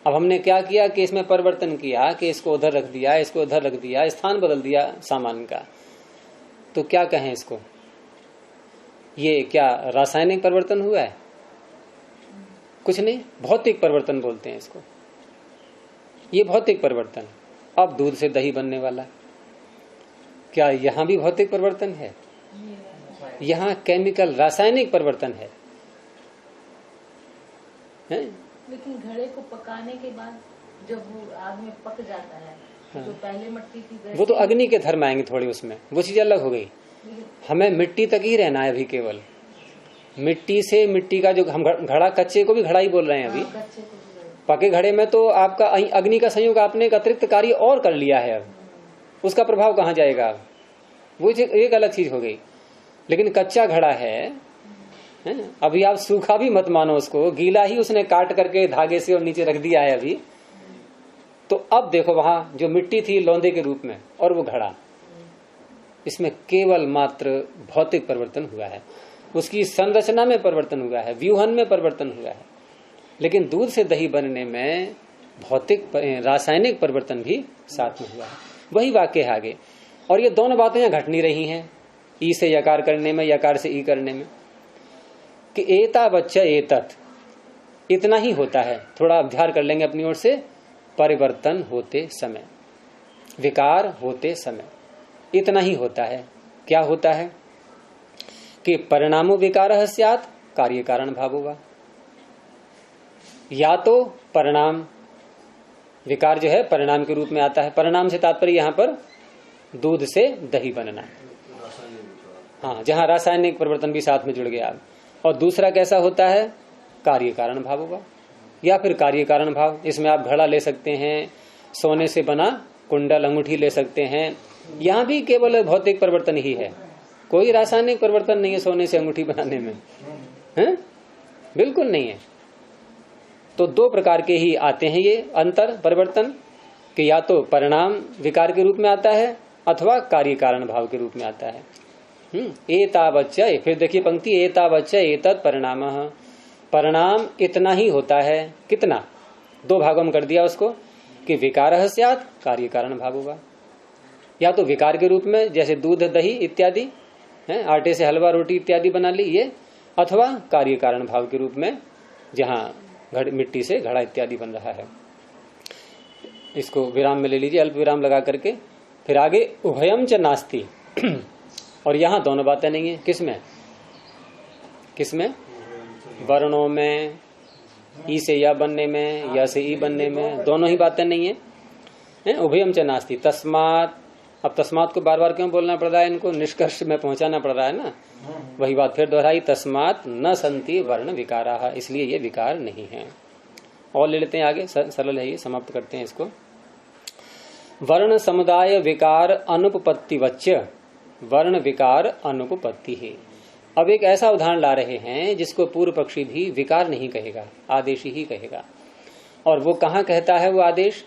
अब हमने क्या किया कि इसमें परिवर्तन किया कि इसको उधर रख दिया, इसको उधर रख दिया, स्थान बदल दिया सामान का। तो क्या कहें इसको? ये क्या रासायनिक परिवर्तन हुआ है? कुछ नहीं, भौतिक परिवर्तन बोलते हैं इसको। ये भौतिक परिवर्तन। अब दूध से दही बनने वाला, क्या यहां भी भौतिक परिवर्तन है? यहाँ केमिकल रासायनिक परिवर्तन है। लेकिन घड़े को पकाने के बाद जब वो आग में पक जाता है, हाँ। जो पहले मिट्टी थी वो तो अग्नि के धर्म आएंगे थोड़ी, उसमें वो चीज अलग हो गई। हमें मिट्टी तक ही रहना है अभी, केवल मिट्टी से मिट्टी का जो हम घड़ा, कच्चे को भी घड़ा ही बोल रहे हैं अभी। पके घड़े में तो आपका अग्नि का संयोग आपने एक अतिरिक्त कार्य और कर लिया है, अब उसका प्रभाव कहाँ जाएगा? अब वो एक अलग चीज हो गई। लेकिन कच्चा घड़ा है, अभी आप सूखा भी मत मानो उसको, गीला ही उसने काट करके धागे से और नीचे रख दिया है अभी। तो अब देखो वहां जो मिट्टी थी लौंदे के रूप में और वो घड़ा, इसमें केवल मात्र भौतिक परिवर्तन हुआ है, उसकी संरचना में परिवर्तन हुआ है, व्यूहन में परिवर्तन हुआ है। लेकिन दूध से दही बनने में भौतिक रासायनिक परिवर्तन भी साथ में हुआ है। वही वाक्य है आगे। और ये दोनों बातें यहाँ घट नहीं रही हैं, ई से यकार करने में, यकार से ई करने में, कि एता बच्चा एतत, इतना ही होता है। थोड़ा अभ्यास कर लेंगे अपनी ओर से। परिवर्तन होते समय, विकार होते समय इतना ही होता है। क्या होता है कि परिणामो विकार स्यात् कार्य कारण भाव होगा। या तो परिणाम, विकार जो है परिणाम के रूप में आता है। परिणाम से तात्पर्य यहाँ पर दूध से दही बनना, हाँ, जहां रासायनिक परिवर्तन भी साथ में जुड़ गया। और दूसरा कैसा होता है? कार्य कारण भाव होगा, या फिर कार्य कारण भाव। इसमें आप घड़ा ले सकते हैं, सोने से बना कुंडल अंगूठी ले सकते हैं, यहाँ भी केवल भौतिक परिवर्तन ही है, कोई रासायनिक परिवर्तन नहीं है सोने से अंगूठी बनाने में, है? बिल्कुल नहीं है। तो दो प्रकार के ही आते हैं ये अंतर परिवर्तन, कि या तो परिणाम विकार के रूप में आता है अथवा कार्य कारण भाव के रूप में आता है। एतावच्चय, फिर देखिए पंक्ति, एतावच्चय एतत् परिणामः, परिणाम इतना ही होता है। कितना? दो भागों में कर दिया उसको, कि विकारः स्यात् कार्य कारण भाव होगा। या तो विकार के रूप में जैसे दूध दही इत्यादि है, आटे से हलवा रोटी इत्यादि बना ली ये, अथवा कार्य कारण भाव के रूप में जहां मिट्टी से घड़ा इत्यादि बन रहा है। इसको विराम में ले लीजिए, अल्प विराम लगा करके। फिर आगे उभयम च नास्ति, और यहां दोनों बातें नहीं है। किसमें? किसमें? वर्णों में, ई से या बनने में, या से ई बनने में, दोनों ही बातें नहीं है। उभयम च नास्ति तस्मात्। अब तस्मात् को बार बार क्यों बोलना पड़ रहा है? इनको निष्कर्ष में पहुंचाना पड़ रहा है ना। वही बात फिर दोहराई, तस्मात् न संति वर्ण विकाराः, इसलिए ये विकार नहीं है। और ले लेते हैं आगे, सरल है ये, समाप्त करते हैं इसको। वर्ण समुदाय विकार अनुपपत्तिवच्च वर्ण विकार अनुपपत्ति है। अब एक ऐसा उदाहरण ला रहे हैं जिसको पूर्व पक्षी भी विकार नहीं कहेगा, आदेश ही कहेगा। और वो कहाँ कहता है वो आदेश?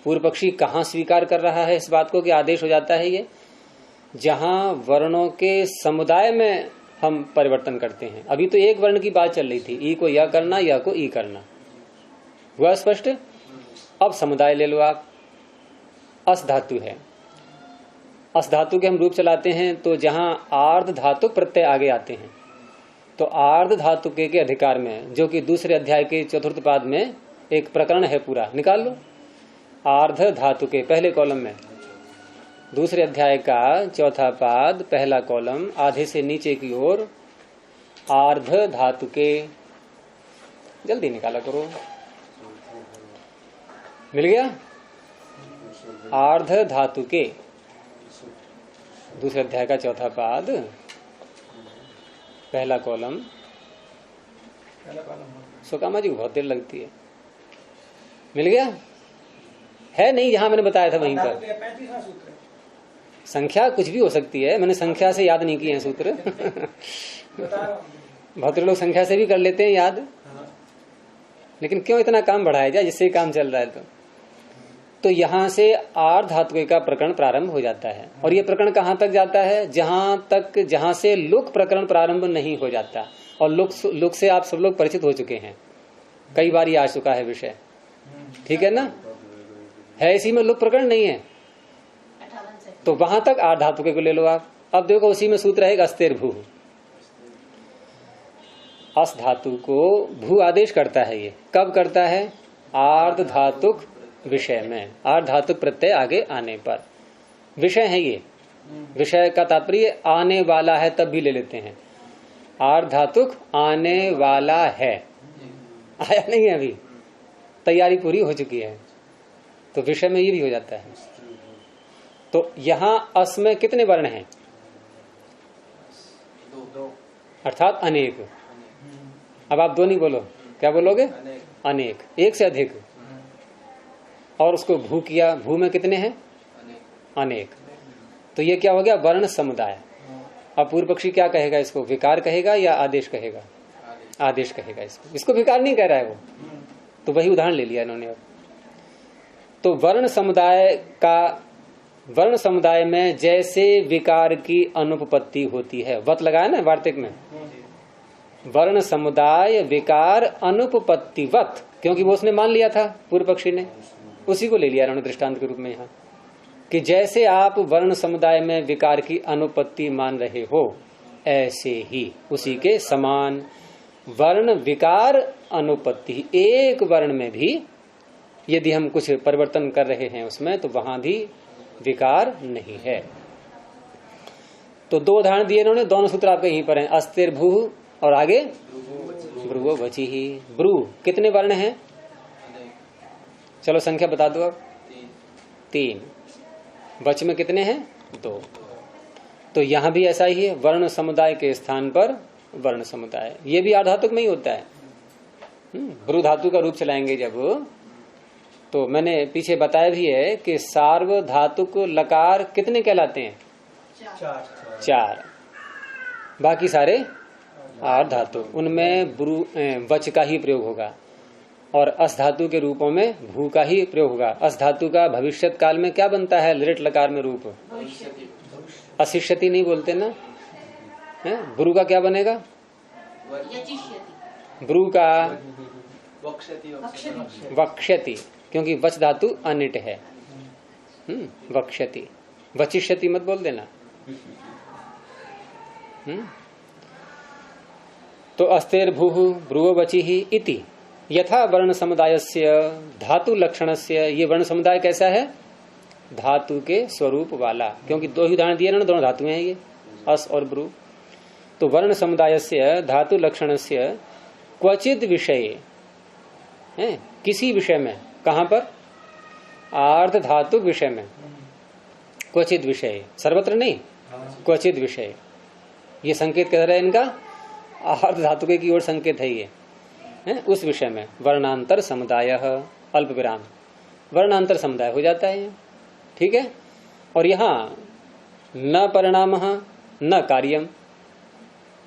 पूर्व पक्षी कहाँ स्वीकार कर रहा है इस बात को कि आदेश हो जाता है ये? जहां वर्णों के समुदाय में हम परिवर्तन करते हैं। अभी तो एक वर्ण की बात चल रही थी, ई को यह करना, यह को ई करना, हुआ स्पष्ट? अब समुदाय ले लो आप। अस धातु है, अस धातु के हम रूप चलाते हैं तो जहां आर्ध धातु प्रत्यय आगे आते हैं, तो आर्ध धातु के अधिकार में, जो कि दूसरे अध्याय के चतुर्थ पाद में एक प्रकरण है पूरा, निकाल लो। आर्ध धातु के पहले कॉलम में, दूसरे अध्याय का चौथा पाद पहला कॉलम, आधे से नीचे की ओर, आर्ध धातु के, जल्दी निकाला करो। मिल गया? आर्ध धातु के दूसरे अध्याय का चौथा पाद पहला कॉलम। सुकामा जी को बहुत देर लगती है। मिल गया? है नहीं, जहां मैंने बताया था वहीं पर। संख्या कुछ भी हो सकती है, मैंने संख्या से याद नहीं किए हैं सूत्र। बहुत लोग संख्या से भी कर लेते हैं याद, लेकिन क्यों इतना काम बढ़ाया जाए जिससे काम चल रहा है। तो यहां से आर्ध धातु का प्रकरण प्रारंभ हो जाता है, और ये प्रकरण कहां तक जाता है? जहां से लुक प्रकरण प्रारंभ नहीं हो जाता। और लुक से आप सब लोग परिचित हो चुके हैं, कई बार ये आ चुका है विषय, ठीक है ना? है इसी में लुक प्रकरण नहीं है, तो वहां तक आर्ध धातु को ले लो आप। अब देखो उसी में सूत्र है अस्तेर भू। अस धातु को भू आदेश करता है। ये कब करता है? आर्ध धातुक विषय में, आर्ध धातुक प्रत्यय आगे आने पर। विषय है ये, विषय का तात्पर्य आने वाला है, तब भी ले लेते हैं। आर्ध धातुक आने वाला है, आया नहीं है अभी, तैयारी पूरी हो चुकी है, तो विषय में ये भी हो जाता है। तो यहां अस में कितने वर्ण हैं? दो, अर्थात अनेक। अब आप दो नहीं बोलो, क्या बोलोगे? अनेक, एक से अधिक। और उसको भू किया, भू में कितने हैं? अनेक। तो ये क्या हो गया? वर्ण समुदाय। अब पूर्व पक्षी क्या कहेगा? इसको विकार कहेगा या आदेश कहेगा? आदेश कहेगा इसको। इसको विकार नहीं कह रहा है वो, तो वही उदाहरण ले लिया इन्होंने। अब तो वर्ण समुदाय में जैसे विकार की अनुपपत्ति होती है, वत लगाया ना वार्तिक में, वर्ण समुदाय विकार अनुपपत्तिवत, क्योंकि वो उसने मान लिया था पूर्व पक्षी ने, उसी को ले लिया इन्होंने दृष्टांत के रूप में यहाँ, कि जैसे आप वर्ण समुदाय में विकार की अनुपत्ति मान रहे हो, ऐसे ही उसी के समान वर्ण विकार अनुपत्ति, एक वर्ण में भी यदि हम कुछ परिवर्तन कर रहे हैं उसमें, तो वहां भी विकार नहीं है। तो दो उदाहरण दिए इन्होंने, दोनों सूत्र आपके यहीं पर हैं, अस्तिर भू और आगे ब्रुवो बची ही। ब्रू कितने वर्ण हैं? चलो संख्या बता दो अब। 3। बच में कितने हैं? 2। तो यहां भी ऐसा ही है, वर्ण समुदाय के स्थान पर वर्ण समुदाय। ये भी आधातुक में ही होता है। ब्रू धातु का रूप चलाएंगे जब, तो मैंने पीछे बताया भी है कि सार्वधातुक लकार कितने कहलाते हैं? 4। बाकी सारे आर्ध धातु, उनमें ब्रू वच का ही प्रयोग होगा, और अस धातु के रूपों में भू का ही प्रयोग होगा। अस धातु का भविष्यत काल में क्या बनता है? लिट लकार में रूप अशिष्यति नहीं बोलते ना, है? ब्रू का क्या बनेगा? ब्रू का वक्ष्यति, क्योंकि वच धातु अनिट है। वक्ष्यति, वचिष्यति मत बोल देना। तो अस्तेर भू ब्रुवो वचि ही इति यथा वर्ण समुदायस्य धातु लक्षणस्य। ये वर्ण समुदाय कैसा है? धातु के स्वरूप वाला, क्योंकि दो ही उदाहरण दिए ना, दोनों धातुएं हैं ये, अस और ब्रू। तो वर्ण समुदायस्य धातु लक्षणस्य क्वचित विषय है, किसी विषय में, कहां पर? आर्ध धातु विषय में। क्वचित विषय, सर्वत्र नहीं, क्वचित विषय। ये संकेत कह रहा है इनका, आर्ध धातु की ओर संकेत है ये, है? उस विषय में वर्णांतर समुदाय अल्प विराम, वर्णांतर समुदाय हो जाता है, ठीक है। और यहाँ न परिणाम न कार्यम,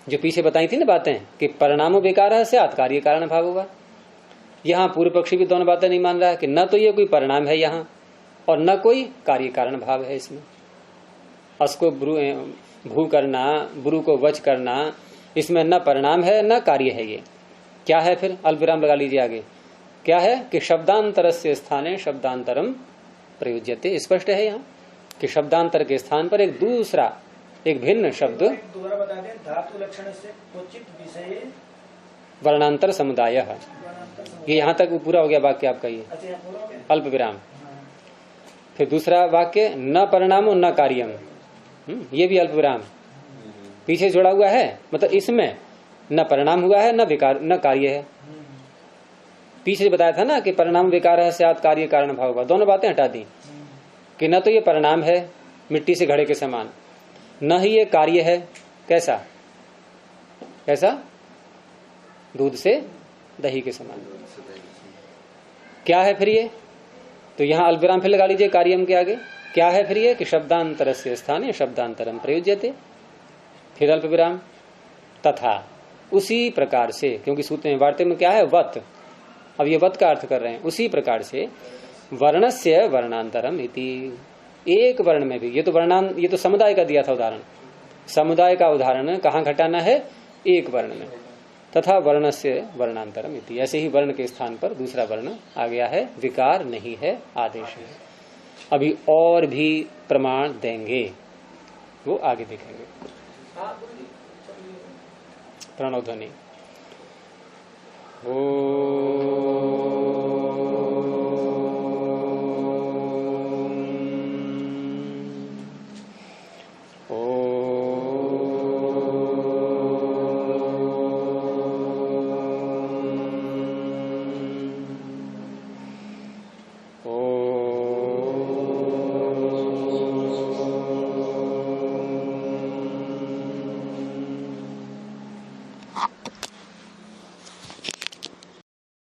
जो पीछे बताई थी ना बातें कि परिणामो बेकार है, कार्य कारण भाव होगा। यहाँ पूर्व पक्षी भी दोनों बातें नहीं मान रहा है कि न तो ये कोई परिणाम है यहाँ, और न कोई कार्य कारण भाव है इसमें। अस को भू करना, ब्रू को वच करना, इसमें न परिणाम है न कार्य है। ये क्या है फिर? अल्पविराम लगा लीजिए आगे। क्या है कि शब्दांतरस्य स्थाने शब्दांतरम प्रयुज्यते। स्पष्ट है यहाँ कि शब्दांतर के स्थान पर एक दूसरा, एक भिन्न शब्द, दोबारा बता दें, धातु लक्षण से क्वचित विषय वर्णांतर समुदाय। ये यहाँ तक पूरा हो गया वाक्य आपका, ये अल्प विराम। फिर दूसरा वाक्य, न परिणामो न कार्यम, ये भी अल्प विराम पीछे जोड़ा हुआ है। मतलब इसमें न परिणाम हुआ है न विकार न कार्य है। पीछे बताया था ना कि परिणाम विकार है स्यात् कार्य कारण भाव हुआ, दोनों बातें हटा दी कि न तो ये परिणाम है मिट्टी से घड़े के समान, न ही ये कार्य है। कैसा? कैसा? दूध से दही के समान। क्या है फिर ये? तो यहां अल्पविराम फिर लगा लीजिए कार्यम के आगे। क्या है फिर ये कि शब्दांतरस्य स्थाने शब्दांतरम प्रयुज्यते। फिर अल्पविराम, तथा उसी प्रकार से, क्योंकि सूत्र में वार्ते में क्या है? वत। अब ये वत का अर्थ कर रहे हैं। उसी प्रकार से वर्णस्य वर्णांतरम इति, एक वर्ण में भी, ये तो समुदाय का दिया था उदाहरण, समुदाय का उदाहरण कहाँ घटाना है? एक वर्ण में। तथा वर्णस्य वर्णांतरम इति, ऐसे ही वर्ण के स्थान पर दूसरा वर्ण आ गया है, विकार नहीं है, आदेश है। अभी और भी प्रमाण देंगे, वो आगे देखेंगे। प्रणव ध्वनि। ओ